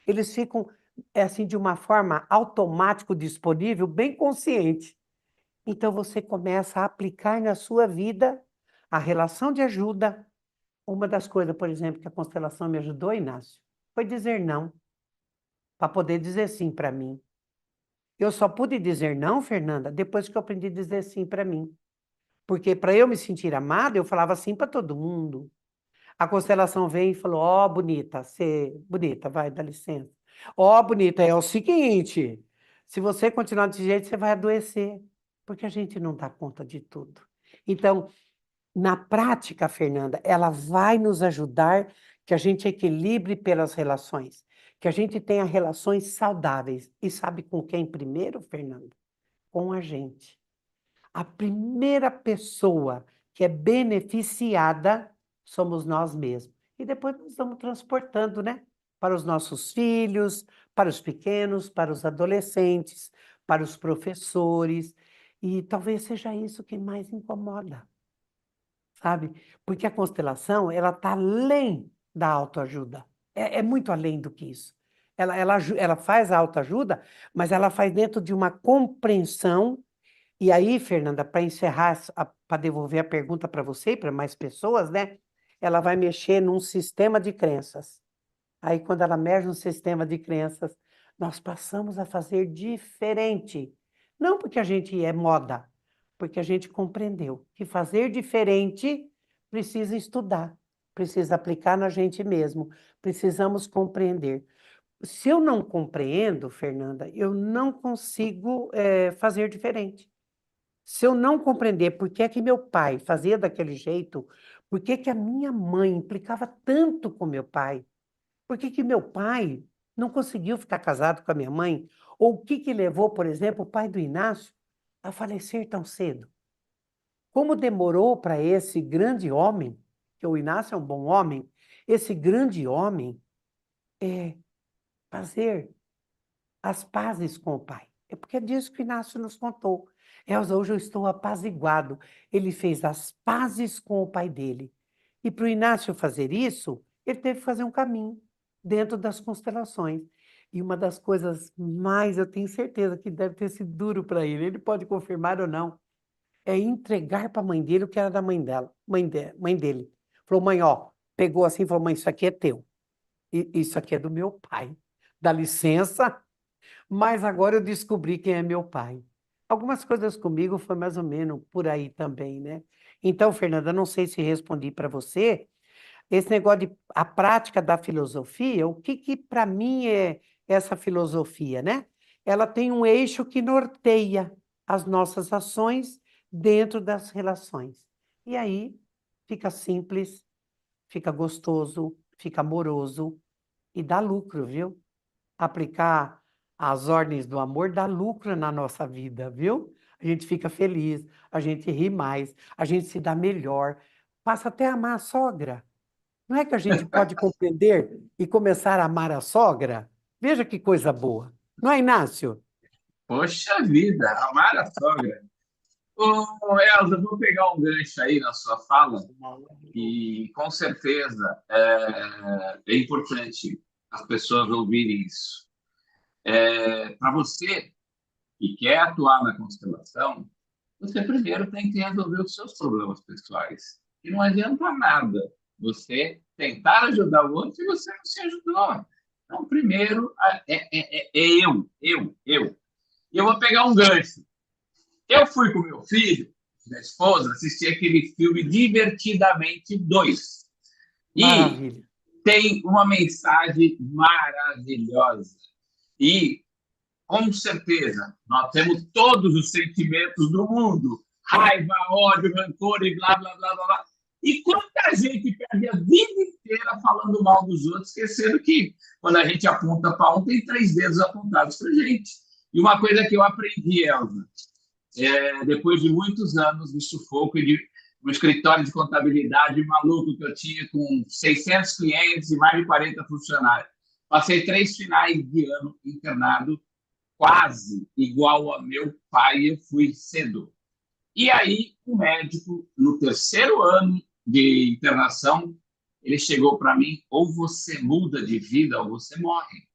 Speaker 3: Eles ficam, assim, de uma forma automático disponível, bem consciente. Então você começa a aplicar na sua vida a relação de ajuda. Uma das coisas, por exemplo, que a constelação me ajudou, Inácio, foi dizer não, para poder dizer sim para mim. Eu só pude dizer não, Fernanda, depois que eu aprendi a dizer sim para mim. Porque para eu me sentir amada, eu falava sim para todo mundo. A constelação veio e falou: Ó, bonita, você. Bonita, vai, dá licença. Ó, bonita, é o seguinte: se você continuar desse jeito, você vai adoecer. Porque a gente não dá conta de tudo. Então, na prática, Fernanda, ela vai nos ajudar que a gente equilibre pelas relações, que a gente tenha relações saudáveis. E sabe com quem primeiro, Fernanda? Com a gente. A primeira pessoa que é beneficiada somos nós mesmos. E depois nós estamos transportando, né? Para os nossos filhos, para os pequenos, para os adolescentes, para os professores. E talvez seja isso que mais incomoda, sabe? Porque a constelação, ela está além da autoajuda. É muito além do que isso. Ela faz a autoajuda, mas ela faz dentro de uma compreensão. E aí, Fernanda, para encerrar, para devolver a pergunta para você e para mais pessoas, né? Ela vai mexer num sistema de crenças. Aí, quando ela mexe no sistema de crenças, nós passamos a fazer diferente. Não porque a gente é moda, porque a gente compreendeu que fazer diferente precisa estudar, precisa aplicar na gente mesmo, precisamos compreender. Se eu não compreendo, Fernanda, eu não consigo fazer diferente. Se eu não compreender por que é que meu pai fazia daquele jeito, por que que a minha mãe implicava tanto com meu pai, por que que meu pai não conseguiu ficar casado com a minha mãe, ou o que que levou, por exemplo, o pai do Inácio a falecer tão cedo? Como demorou para esse grande homem, que o Inácio é um bom homem, esse grande homem fazer as pazes com o pai. É porque é disso que Inácio nos contou. Elza, hoje eu estou apaziguado. Ele fez as pazes com o pai dele. E para o Inácio fazer isso, ele teve que fazer um caminho dentro das constelações. E uma das coisas mais, eu tenho certeza que deve ter sido duro para ele pode confirmar ou não, é entregar para a mãe dele o que era da mãe dela, mãe dele. Falou, mãe, ó, pegou assim e falou, mãe, isso aqui é teu. E isso aqui é do meu pai. Dá licença, mas agora eu descobri quem é meu pai. Algumas coisas comigo foi mais ou menos por aí também, né? Então, Fernanda, não sei se respondi para você, esse negócio de a prática da filosofia, o que que para mim é essa filosofia, né? Ela tem um eixo que norteia as nossas ações dentro das relações. E aí fica simples, fica gostoso, fica amoroso e dá lucro, viu? Aplicar as ordens do amor dá lucro na nossa vida, viu? A gente fica feliz, a gente ri mais, a gente se dá melhor, passa até a amar a sogra. Não é que a gente pode compreender e começar a amar a sogra? Veja que coisa boa. Não é, Inácio?
Speaker 2: Poxa vida, amar a sogra. Ô, Elza, vou pegar um gancho aí na sua fala, e com certeza é importante as pessoas ouvirem isso. Para você que quer atuar na constelação, você primeiro tem que resolver os seus problemas pessoais. E não adianta nada você tentar ajudar o outro se você não se ajudou. Então, primeiro, eu. E eu vou pegar um gancho. Eu fui com meu filho, minha esposa, assistir aquele filme Divertidamente 2. E
Speaker 3: Maravilha.
Speaker 2: tem uma mensagem maravilhosa. E, com certeza, nós temos todos os sentimentos do mundo: raiva, ódio, rancor e blá, blá, blá, blá, blá. E quanta gente perde a vida inteira falando mal dos outros, esquecendo que quando a gente aponta para um, tem 3 dedos apontados para a gente. E uma coisa que eu aprendi, Elza, depois de muitos anos de sufoco e de um escritório de contabilidade maluco que eu tinha com 600 clientes e mais de 40 funcionários. Passei 3 finais de ano internado, quase igual a meu pai, eu fui cedo. E aí, o médico, no terceiro ano de internação, ele chegou para mim: ou você muda de vida ou você morre.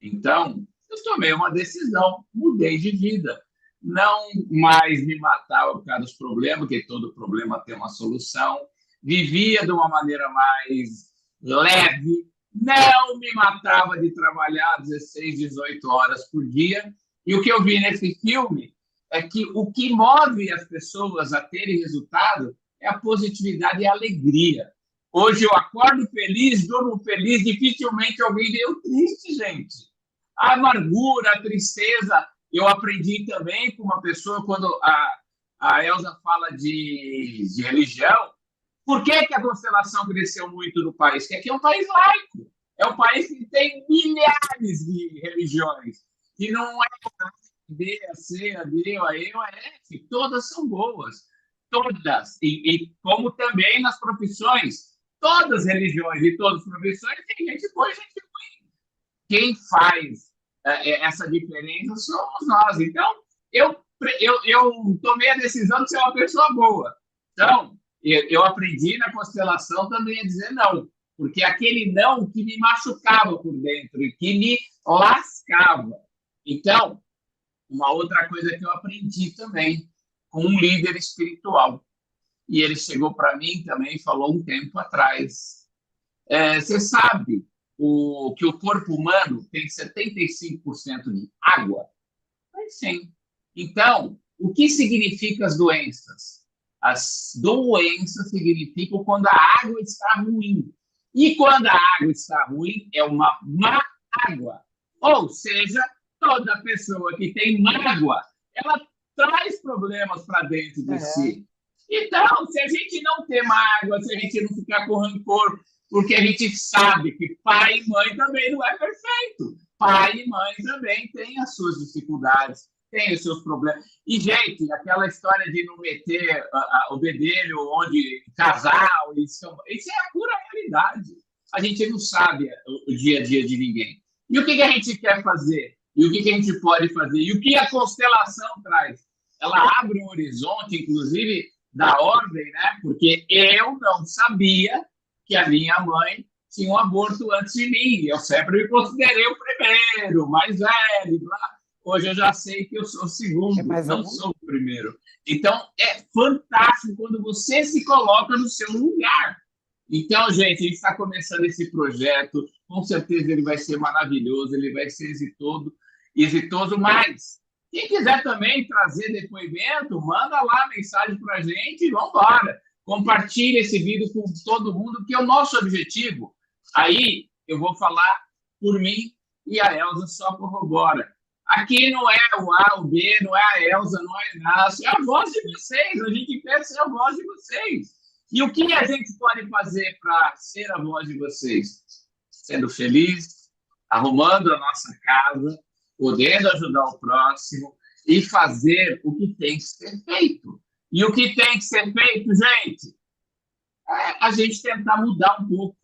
Speaker 2: Então, eu tomei uma decisão, mudei de vida. Não mais me matava por causa dos problemas, porque todo problema tem uma solução. Vivia de uma maneira mais leve, não me matava de trabalhar 16, 18 horas por dia. E o que eu vi nesse filme é que o que move as pessoas a terem resultado é a positividade e a alegria. Hoje eu acordo feliz, durmo feliz, dificilmente alguém veio triste, gente. A amargura, a tristeza, eu aprendi também com uma pessoa, quando a Elza fala de religião. Por que a constelação cresceu muito no país? Porque aqui é um país laico, é um país que tem milhares de religiões, que não é a B, a C, a D, a E, a F, todas são boas, todas, e como também nas profissões, todas as religiões e todas as profissões, tem gente boa e gente ruim. Quem faz essa diferença somos nós. Então, eu tomei a decisão de ser uma pessoa boa. Então, eu aprendi na constelação também a dizer não, porque aquele não que me machucava por dentro e que me lascava. Então, uma outra coisa que eu aprendi também com um líder espiritual. E ele chegou para mim também e falou um tempo atrás: você sabe que o corpo humano tem 75% de água? Mas sim. Então, o que significam as doenças? As doenças significam quando a água está ruim. E quando a água está ruim, é uma má água. Ou seja, toda pessoa que tem mágoa, ela traz problemas para dentro de si. Então, se a gente não ter mágoa, se a gente não ficar com rancor, porque a gente sabe que pai e mãe também não é perfeito. Pai e mãe também têm as suas dificuldades, têm os seus problemas. E, gente, aquela história de não meter o bedelho onde casal, isso é a pura realidade. A gente não sabe o dia a dia de ninguém. E o que a gente quer fazer? E o que a gente pode fazer? E o que a constelação traz? Ela abre um horizonte, inclusive, da ordem, né? Porque eu não sabia que a minha mãe tinha um aborto antes de mim. Eu sempre me considerei o primeiro, o mais velho. Hoje eu já sei que eu sou o segundo, não sou o primeiro. Então, é fantástico quando você se coloca no seu lugar. Então, gente, a gente está começando esse projeto. Com certeza ele vai ser maravilhoso, ele vai ser exitoso, mas quem quiser também trazer depoimento, manda lá a mensagem para a gente e vamos embora. Compartilhe esse vídeo com todo mundo, que é o nosso objetivo. Aí eu vou falar por mim e a Elza só corrobora. Aqui não é o A, o B, não é a Elza, não é o Inácio, é a voz de vocês. A gente quer ser a voz de vocês. E o que a gente pode fazer para ser a voz de vocês? Sendo feliz, arrumando a nossa casa, podendo ajudar o próximo e fazer o que tem que ser feito. E o que tem que ser feito, gente, é a gente tentar mudar um pouco.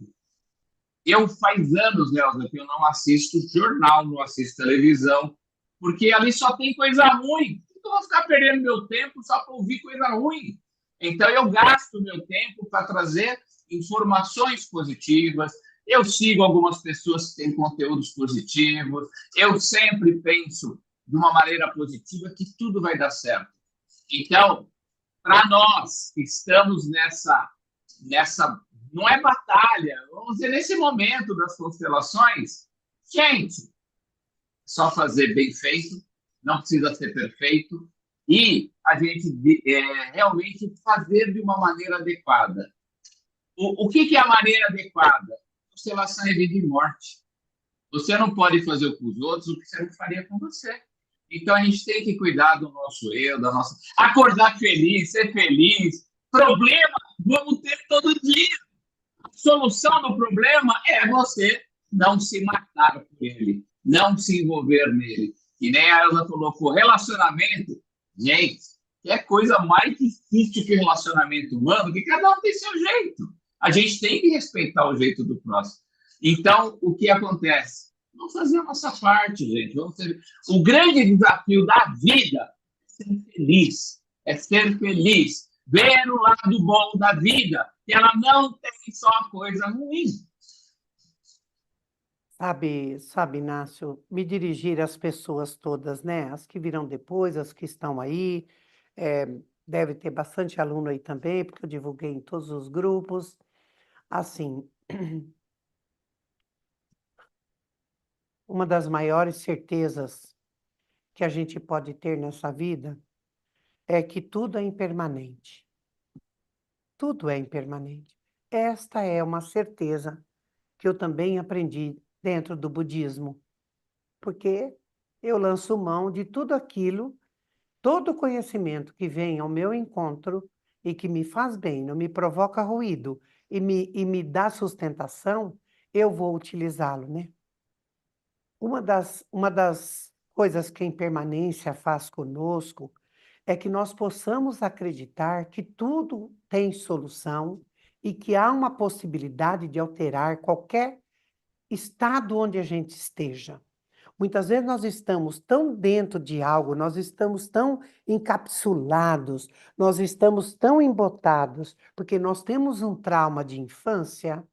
Speaker 2: Eu faz anos, Nelson, que eu não assisto jornal, não assisto televisão, porque ali só tem coisa ruim. Eu vou ficar perdendo meu tempo só para ouvir coisa ruim. Então, eu gasto meu tempo para trazer informações positivas. Eu sigo algumas pessoas que têm conteúdos positivos. Eu sempre penso de uma maneira positiva que tudo vai dar certo. Então, para nós que estamos nessa, não é batalha, vamos dizer, nesse momento das constelações, gente, só fazer bem feito, não precisa ser perfeito, e a gente realmente fazer de uma maneira adequada. O que é a maneira adequada? Constelação é vida e morte. Você não pode fazer com os outros o que você não faria com você. Então a gente tem que cuidar do nosso eu, da nossa. Acordar feliz, ser feliz. Problema, vamos ter todo dia. A solução do problema é você não se matar por ele, não se envolver nele. Que nem a Elza colocou, relacionamento, gente, é coisa mais difícil que relacionamento humano, que cada um tem seu jeito. A gente tem que respeitar o jeito do próximo. Então, o que acontece? Vamos fazer a nossa parte, gente. O grande desafio da vida é ser feliz. É ser feliz. Ver o lado bom da vida, que ela não tem só coisa ruim.
Speaker 3: Sabe, Inácio, me dirigir às pessoas todas, né? As que virão depois, as que estão aí. É, deve ter bastante aluno aí também, porque eu divulguei em todos os grupos. Assim, uma das maiores certezas que a gente pode ter nessa vida é que tudo é impermanente. Tudo é impermanente. Esta é uma certeza que eu também aprendi dentro do budismo, porque eu lanço mão de tudo aquilo, todo conhecimento que vem ao meu encontro e que me faz bem, não me provoca ruído e me dá sustentação, eu vou utilizá-lo, né? Uma das coisas que a impermanência faz conosco é que nós possamos acreditar que tudo tem solução e que há uma possibilidade de alterar qualquer estado onde a gente esteja. Muitas vezes nós estamos tão dentro de algo, nós estamos tão encapsulados, nós estamos tão embotados, porque nós temos um trauma de infância,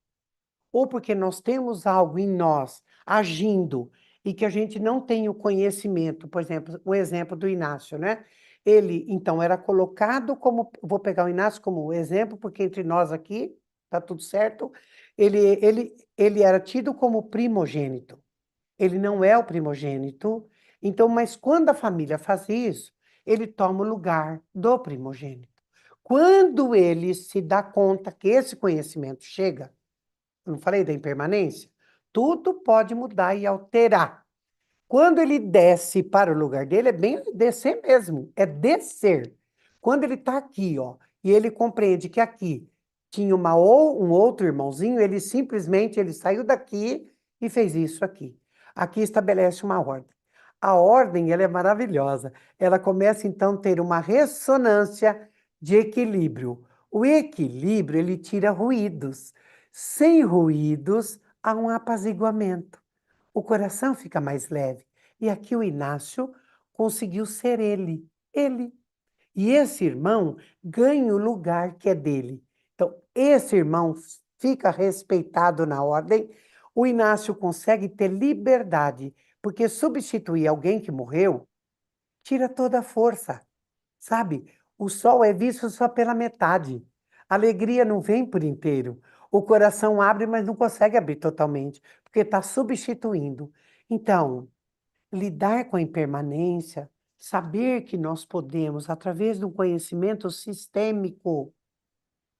Speaker 3: ou porque nós temos algo em nós agindo e que a gente não tem o conhecimento. Por exemplo, o exemplo do Inácio, né? Ele, então, era colocado como, vou pegar o Inácio como exemplo, porque entre nós aqui, tá tudo certo, ele era tido como primogênito. Ele não é o primogênito, então, mas quando a família faz isso, ele toma o lugar do primogênito. Quando ele se dá conta que esse conhecimento chega, eu não falei da impermanência? Tudo pode mudar e alterar. Quando ele desce para o lugar dele, é bem descer mesmo, é descer. Quando ele está aqui, ó, e ele compreende que aqui tinha um outro irmãozinho, ele simplesmente ele saiu daqui e fez isso aqui. Aqui estabelece uma ordem. A ordem, ela é maravilhosa. Ela começa então a ter uma ressonância de equilíbrio. O equilíbrio, ele tira ruídos. Sem ruídos, há um apaziguamento. O coração fica mais leve. E aqui o Inácio conseguiu ser ele, ele. E esse irmão ganha o lugar que é dele. Então, esse irmão fica respeitado na ordem, o Inácio consegue ter liberdade, porque substituir alguém que morreu tira toda a força, sabe? O sol é visto só pela metade. A alegria não vem por inteiro. O coração abre, mas não consegue abrir totalmente, porque está substituindo. Então, lidar com a impermanência, saber que nós podemos, através de um conhecimento sistêmico,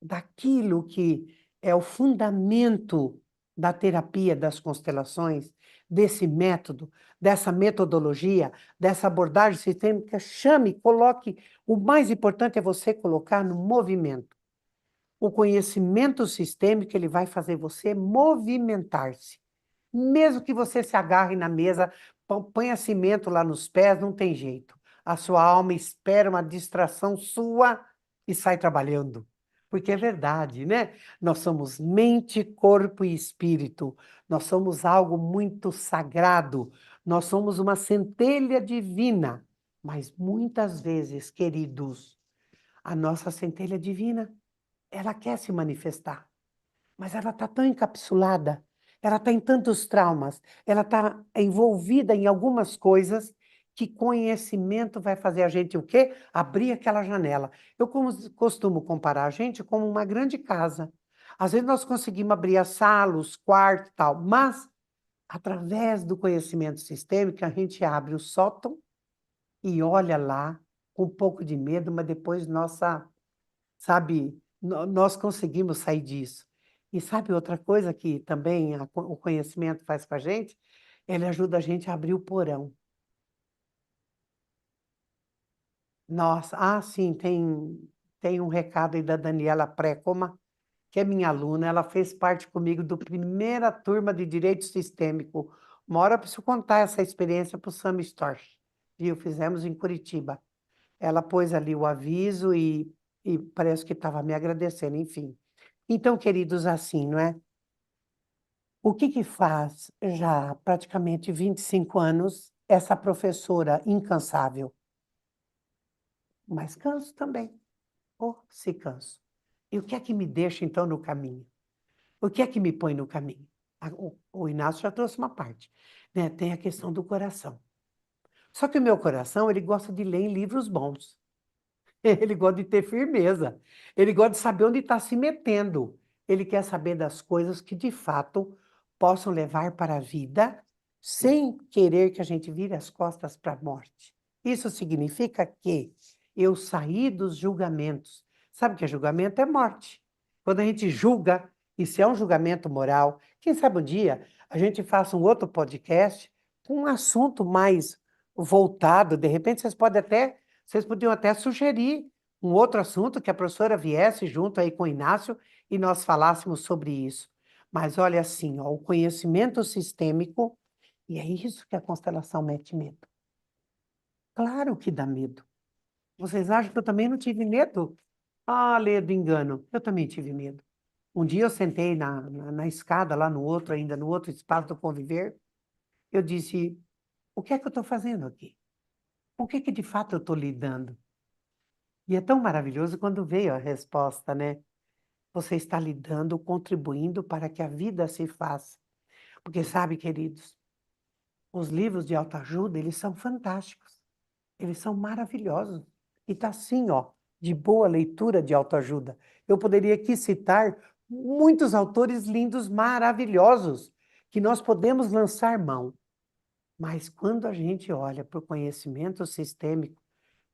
Speaker 3: daquilo que é o fundamento da terapia das constelações, desse método, dessa metodologia, dessa abordagem sistêmica, chame, coloque. O mais importante é você colocar no movimento. O conhecimento sistêmico, ele vai fazer você movimentar-se. Mesmo que você se agarre na mesa, ponha cimento lá nos pés, não tem jeito. A sua alma espera uma distração sua e sai trabalhando. Porque é verdade, né? Nós somos mente, corpo e espírito. Nós somos algo muito sagrado. Nós somos uma centelha divina. Mas muitas vezes, queridos, a nossa centelha divina, ela quer se manifestar, mas ela está tão encapsulada, ela está em tantos traumas, ela está envolvida em algumas coisas que conhecimento vai fazer a gente o quê? Abrir aquela janela. Eu costumo comparar a gente como uma grande casa. Às vezes nós conseguimos abrir a sala, os quartos e tal, mas através do conhecimento sistêmico a gente abre o sótão e olha lá com um pouco de medo, mas depois nossa, sabe, nós conseguimos sair disso. E sabe outra coisa que também o conhecimento faz para a gente? Ele ajuda a gente a abrir o porão. Nossa, sim, tem um recado aí da Daniela Précoma, que é minha aluna, ela fez parte comigo do primeira turma de Direito Sistêmico. Uma hora eu preciso contar essa experiência para o Sam Storch, viu? Fizemos em Curitiba. Ela pôs ali o aviso e parece que estava me agradecendo, enfim. Então, queridos, assim, não é? O que que faz já praticamente 25 anos essa professora incansável? Mas canso também. Oh, se canso. E o que é que me deixa, então, no caminho? O que é que me põe no caminho? O Inácio já trouxe uma parte, né? Tem a questão do coração. Só que o meu coração, ele gosta de ler em livros bons. Ele gosta de ter firmeza. Ele gosta de saber onde está se metendo. Ele quer saber das coisas que, de fato, possam levar para a vida sem querer que a gente vire as costas para a morte. Isso significa que eu saí dos julgamentos. Sabe o que é julgamento? É morte. Quando a gente julga, isso é um julgamento moral. Quem sabe um dia a gente faça um outro podcast com um assunto mais voltado. De repente, vocês podiam até sugerir um outro assunto que a professora viesse junto aí com o Inácio e nós falássemos sobre isso. Mas olha assim, ó, o conhecimento sistêmico, e é isso que a constelação mete medo. Claro que dá medo. Vocês acham que eu também não tive medo? Ah, Lê do engano, eu também tive medo. Um dia eu sentei na escada, lá no outro, ainda no outro espaço do conviver, eu disse, o que é que eu estou fazendo aqui? Com o que que de fato eu estou lidando? E é tão maravilhoso quando veio a resposta, né? Você está lidando, contribuindo para que a vida se faça. Porque sabe, queridos, os livros de autoajuda, eles são fantásticos. Eles são maravilhosos. E tá assim, ó, de boa leitura de autoajuda. Eu poderia aqui citar muitos autores lindos, maravilhosos, que nós podemos lançar mão. Mas quando a gente olha para o conhecimento sistêmico,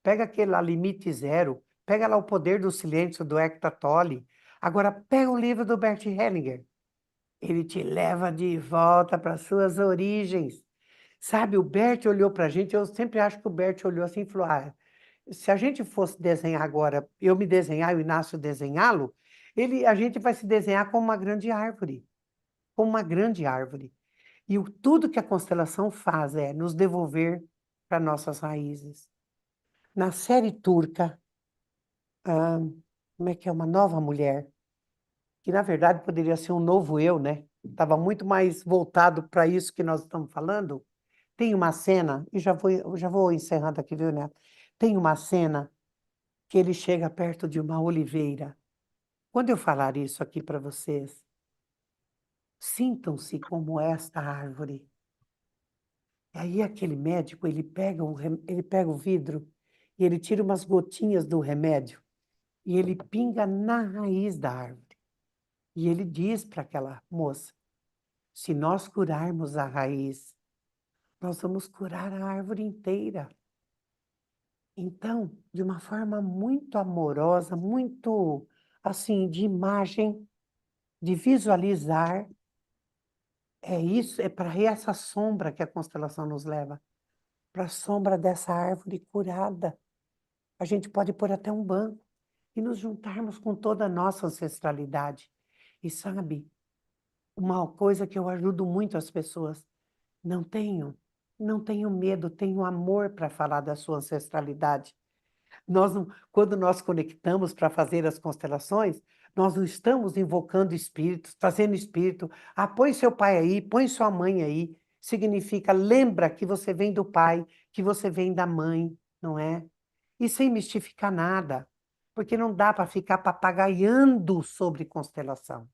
Speaker 3: pega aquele lá, Limite Zero, pega lá O Poder do Silêncio, do Eckhart Tolle. Agora, pega o livro do Bert Hellinger. Ele te leva de volta para suas origens. Sabe, o Bert olhou para a gente, eu sempre acho que o Bert olhou assim e falou, se a gente fosse desenhar agora, eu me desenhar e o Inácio desenhá-lo, a gente vai se desenhar como uma grande árvore, como uma grande árvore. E tudo que a constelação faz é nos devolver para nossas raízes. Na série turca, como é que é? Uma nova mulher, que na verdade poderia ser um novo eu, né? Estava muito mais voltado para isso que nós estamos falando. Tem uma cena, e já vou encerrando aqui, viu, Neto? Tem uma cena que ele chega perto de uma oliveira. Quando eu falar isso aqui para vocês, sintam-se como esta árvore. E aí aquele médico, ele pega o vidro e ele tira umas gotinhas do remédio e ele pinga na raiz da árvore. E ele diz para aquela moça: se nós curarmos a raiz, nós vamos curar a árvore inteira. Então, de uma forma muito amorosa, muito assim, de imagem, de visualizar. É isso, é para essa sombra que a constelação nos leva, para a sombra dessa árvore curada. A gente pode pôr até um banco e nos juntarmos com toda a nossa ancestralidade. E sabe, uma coisa que eu ajudo muito as pessoas, não tenho, não tenho medo, tenho amor para falar da sua ancestralidade. Quando nós conectamos para fazer as constelações, nós não estamos invocando espíritos, trazendo espírito. Ah, põe seu pai aí, põe sua mãe aí. Significa, lembra que você vem do pai, que você vem da mãe, não é? E sem mistificar nada, porque não dá para ficar papagaiando sobre constelação,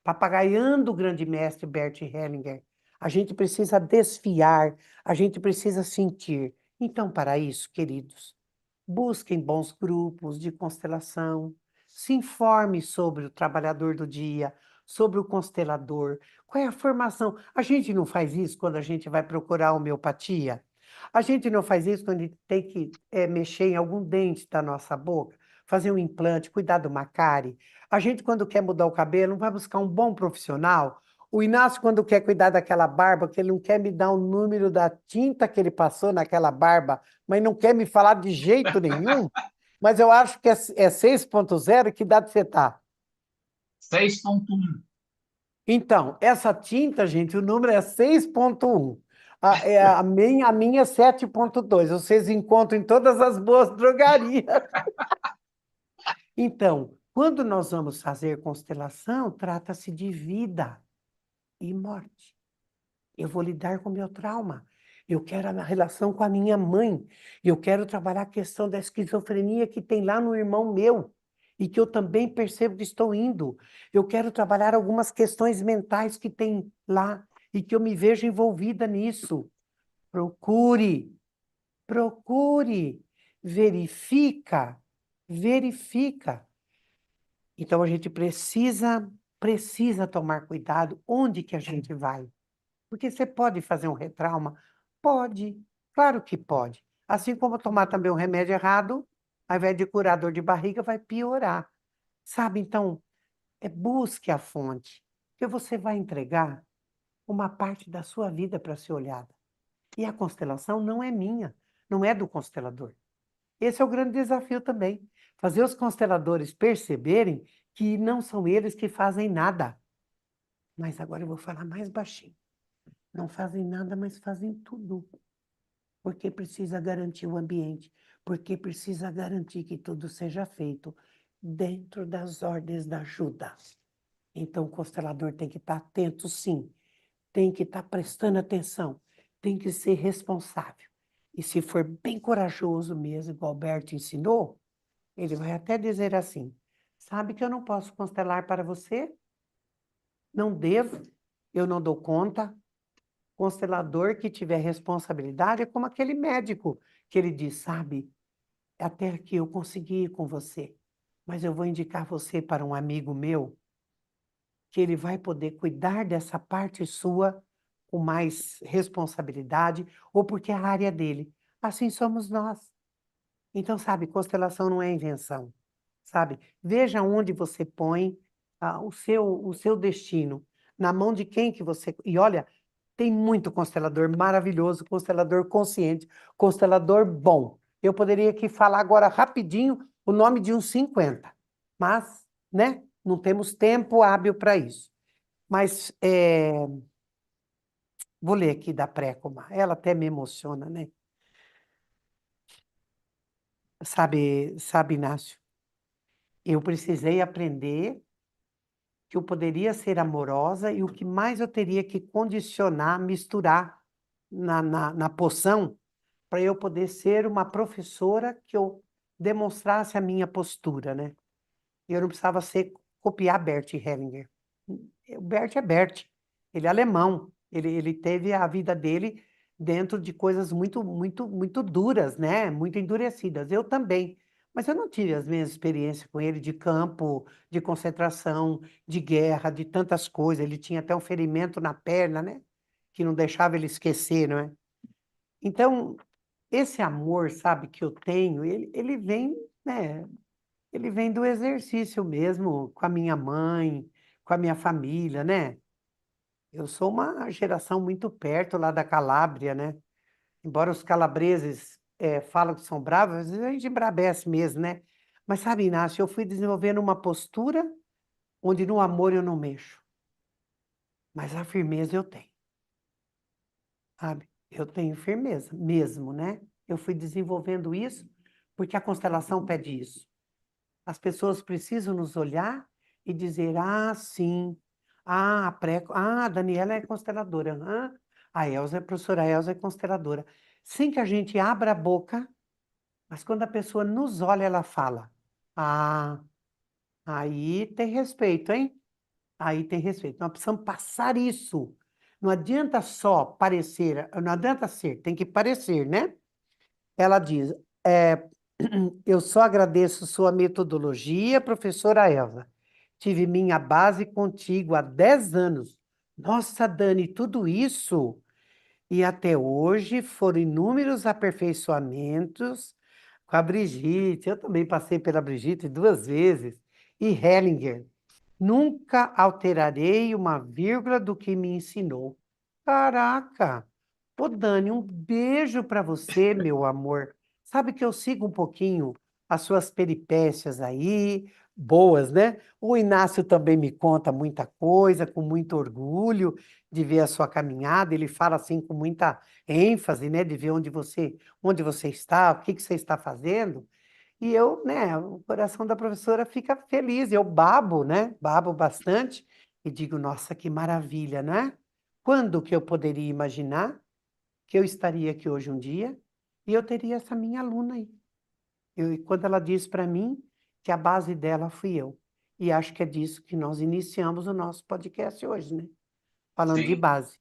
Speaker 3: papagaiando o grande mestre Bert Hellinger. A gente precisa desfiar, a gente precisa sentir. Então, para isso, queridos, busquem bons grupos de constelação, se informe sobre o trabalhador do dia, sobre o constelador, qual é a formação. A gente não faz isso quando a gente vai procurar homeopatia? A gente não faz isso quando a gente tem que mexer em algum dente da nossa boca, fazer um implante, cuidar do macare. A gente, quando quer mudar o cabelo, não vai buscar um bom profissional. O Inácio, quando quer cuidar daquela barba, que ele não quer me dar o número da tinta que ele passou naquela barba, mas não quer me falar de jeito nenhum. Mas eu acho que é 6.0, que data você está?
Speaker 2: 6.1.
Speaker 3: Então, essa tinta, gente, o número é 6.1. A minha é 7.2. Vocês encontram em todas as boas drogarias. Então, quando nós vamos fazer constelação, trata-se de vida e morte. Eu vou lidar com o meu trauma. Eu quero a relação com a minha mãe. Eu quero trabalhar a questão da esquizofrenia que tem lá no irmão meu e que eu também percebo que estou indo. Eu quero trabalhar algumas questões mentais que tem lá e que eu me vejo envolvida nisso. Procure, procure, verifica, verifica. Então a gente precisa tomar cuidado onde que a gente vai. Porque você pode fazer um retrauma? Pode, claro que pode. Assim como tomar também um remédio errado, ao invés de curar dor de barriga, vai piorar. Sabe? Então, busque a fonte, porque você vai entregar uma parte da sua vida para ser olhada. E a constelação não é minha, não é do constelador. Esse é o grande desafio também. Fazer os consteladores perceberem que não são eles que fazem nada. Mas agora eu vou falar mais baixinho. Não fazem nada, mas fazem tudo. Porque precisa garantir o ambiente, porque precisa garantir que tudo seja feito dentro das ordens da ajuda. Então, o constelador tem que estar atento, sim, tem que estar prestando atenção, tem que ser responsável. E se for bem corajoso mesmo, igual o Alberto ensinou, ele vai até dizer assim: sabe que eu não posso constelar para você? Não devo, eu não dou conta. Constelador que tiver responsabilidade é como aquele médico que ele diz, sabe, até aqui eu consegui ir com você, mas eu vou indicar você para um amigo meu que ele vai poder cuidar dessa parte sua com mais responsabilidade ou porque é a área dele. Assim somos nós. Então, sabe, constelação não é invenção, sabe? Veja onde você põe o seu destino, na mão de quem que você... E olha, tem muito constelador maravilhoso, constelador consciente, constelador bom. Eu poderia aqui falar agora rapidinho o nome de uns 50, mas, né, não temos tempo hábil para isso. Mas vou ler aqui da Précoma, ela até me emociona, né? Sabe, Inácio, eu precisei aprender que eu poderia ser amorosa e o que mais eu teria que condicionar, misturar na poção para eu poder ser uma professora que eu demonstrasse a minha postura, né? E eu não precisava copiar Bert Hellinger. O Bert é Bert, ele é alemão, ele teve a vida dele dentro de coisas muito, muito, muito duras, né? Muito endurecidas. Eu também. Mas eu não tive as mesmas experiências com ele de campo, de concentração, de guerra, de tantas coisas. Ele tinha até um ferimento na perna, né? Que não deixava ele esquecer, não é? Então, esse amor, sabe, que eu tenho, ele vem, né? ele vem do exercício mesmo, com a minha mãe, com a minha família, né? Eu sou uma geração muito perto lá da Calábria, né? Embora os calabreses falam que são bravos, às vezes a gente embrabece mesmo, né? Mas sabe, Inácio, eu fui desenvolvendo uma postura onde no amor eu não mexo, mas a firmeza eu tenho, sabe? Eu tenho firmeza mesmo, né? Eu fui desenvolvendo isso porque a constelação pede isso. As pessoas precisam nos olhar e dizer: ah, sim, a Daniela é consteladora, a professora Elza é consteladora. Sem que a gente abra a boca, mas quando a pessoa nos olha, ela fala: ah, aí tem respeito, hein? Aí tem respeito. Nós precisamos passar isso. Não adianta só parecer, não adianta ser, tem que parecer, né? Ela diz: é, eu só agradeço sua metodologia, professora Elza. Tive minha base contigo há 10 anos. Nossa, Dani, tudo isso? E até hoje foram inúmeros aperfeiçoamentos com a Brigitte. Eu também passei pela Brigitte 2 vezes. E Hellinger. Nunca alterarei uma vírgula do que me ensinou. Caraca! Ô, Dani, um beijo para você, meu amor. Sabe que eu sigo um pouquinho as suas peripécias aí, boas, né? O Inácio também me conta muita coisa, com muito orgulho de ver a sua caminhada. Ele fala assim com muita ênfase, né? De ver onde você está, o que que você está fazendo. E eu, né, o coração da professora fica feliz, eu babo, né? Babo bastante e digo, nossa, que maravilha, né? Quando que eu poderia imaginar que eu estaria aqui hoje um dia e eu teria essa minha aluna aí? E quando ela disse para mim que a base dela fui eu. E acho que é disso que nós iniciamos o nosso podcast hoje, né? Falando de
Speaker 2: Sim,
Speaker 3: base,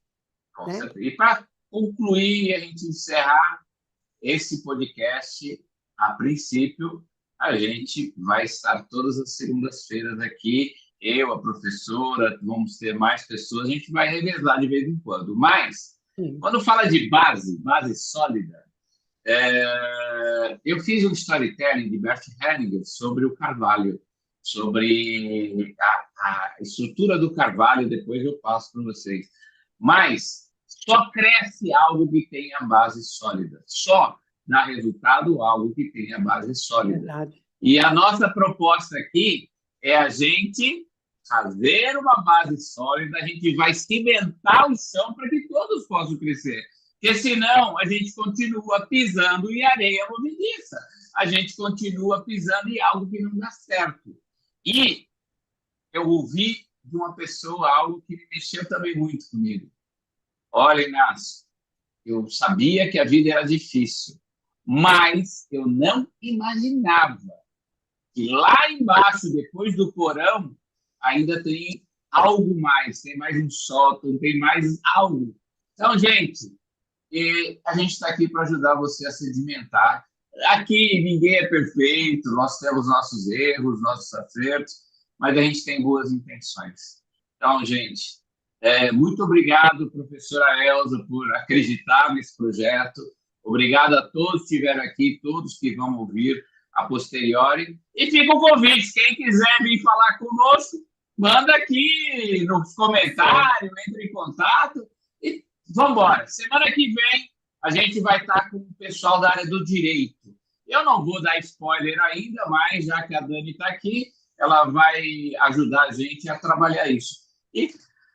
Speaker 2: com
Speaker 3: né?
Speaker 2: certeza. E para concluir e a gente encerrar esse podcast, a princípio, a gente vai estar todas as segundas-feiras aqui, eu, a professora, vamos ter mais pessoas, a gente vai revezar de vez em quando. Mas,
Speaker 3: Sim.
Speaker 2: quando fala de base, base sólida, eu fiz um storytelling de Bert Hellinger sobre o Carvalho, sobre a estrutura do Carvalho, depois eu passo para vocês. Mas só cresce algo que tenha base sólida. Só dá resultado algo que tenha base sólida.
Speaker 3: Verdade.
Speaker 2: E a nossa proposta aqui é a gente fazer uma base sólida, a gente vai cimentar o chão para que todos possam crescer. Porque senão a gente continua pisando em areia movediça. A gente continua pisando em algo que não dá certo. E eu ouvi de uma pessoa algo que me mexeu também muito comigo. Olha, Inácio, eu sabia que a vida era difícil, mas eu não imaginava que lá embaixo, depois do porão, ainda tem algo mais, tem mais um sótão, tem mais algo. Então, gente, a gente está aqui para ajudar você a sedimentar. Aqui ninguém é perfeito, nós temos nossos erros, nossos acertos, mas a gente tem boas intenções. Então, gente, muito obrigado, professora Elza, por acreditar nesse projeto. Obrigado a todos que estiveram aqui, todos que vão ouvir a posteriori. E fica o convite, quem quiser vir falar conosco, manda aqui nos comentários, entre em contato e vamos embora. Semana que vem a gente vai estar com o pessoal da área do direito. Eu não vou dar spoiler ainda, mas já que a Dani está aqui, ela vai ajudar a gente a trabalhar isso. E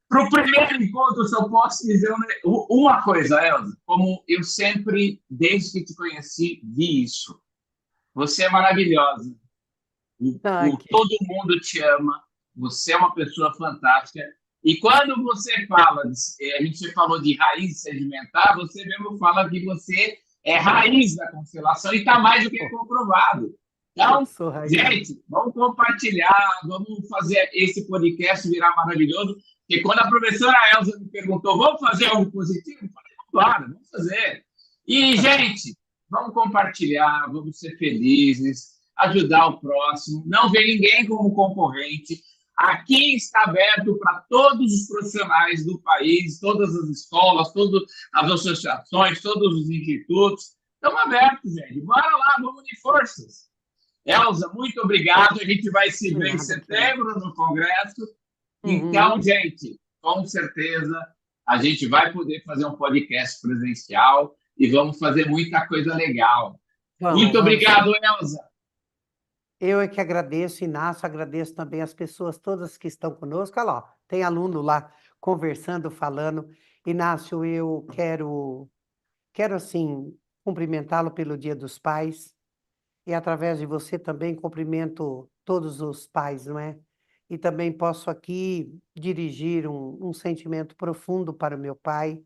Speaker 2: para o primeiro encontro, se eu posso dizer uma coisa, Elza, como eu sempre, desde que te conheci, vi isso. Você é maravilhosa.
Speaker 3: Ai,
Speaker 2: Todo mundo te ama. Você é uma pessoa fantástica. E quando você fala, a gente falou de raiz sedimentar, você mesmo fala que você é raiz da constelação e está mais do que comprovado.
Speaker 3: eu
Speaker 2: Então,
Speaker 3: sou raiz.
Speaker 2: gente, vamos compartilhar, vamos fazer esse podcast virar maravilhoso. Porque quando a professora Elza me perguntou, vamos fazer algo positivo? Eu falei, claro, vamos fazer. E, gente, vamos compartilhar, vamos ser felizes, ajudar o próximo, não ver ninguém como concorrente. Aqui está aberto para todos os profissionais do país, todas as escolas, todas as associações, todos os institutos. Estamos abertos, gente. Bora lá, vamos unir forças. Elza, muito obrigado. A gente vai se
Speaker 3: De
Speaker 2: ver em
Speaker 3: nada, querido.
Speaker 2: setembro no Congresso. Então,
Speaker 3: Uhum.
Speaker 2: gente, com certeza a gente vai poder fazer um podcast presencial e vamos fazer muita coisa legal.
Speaker 3: Vamos,
Speaker 2: Muito
Speaker 3: vamos sim.
Speaker 2: obrigado, Elza.
Speaker 3: Eu é que agradeço, Inácio, agradeço também as pessoas todas que estão conosco. Olha lá, ó, tem aluno lá conversando, falando. Inácio, eu quero assim, cumprimentá-lo pelo Dia dos Pais. E através de você também cumprimento todos os pais, não é? E também posso aqui dirigir um sentimento profundo para o meu pai,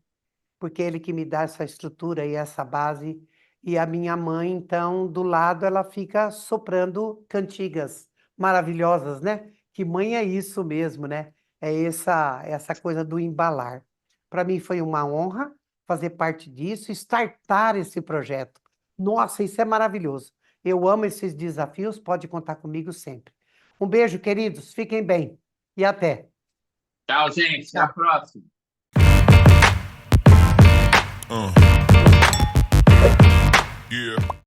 Speaker 3: porque é ele que me dá essa estrutura e essa base. E a minha mãe, então, do lado, ela fica soprando cantigas maravilhosas, né? Que mãe é isso mesmo, né? É essa coisa do embalar. Para mim foi uma honra fazer parte disso, startar esse projeto. Nossa, isso é maravilhoso. Eu amo esses desafios, pode contar comigo sempre. Um beijo, queridos, fiquem bem e até.
Speaker 2: Tchau, gente. Até a
Speaker 3: Tchau.
Speaker 2: próxima.
Speaker 1: Uh, yeah.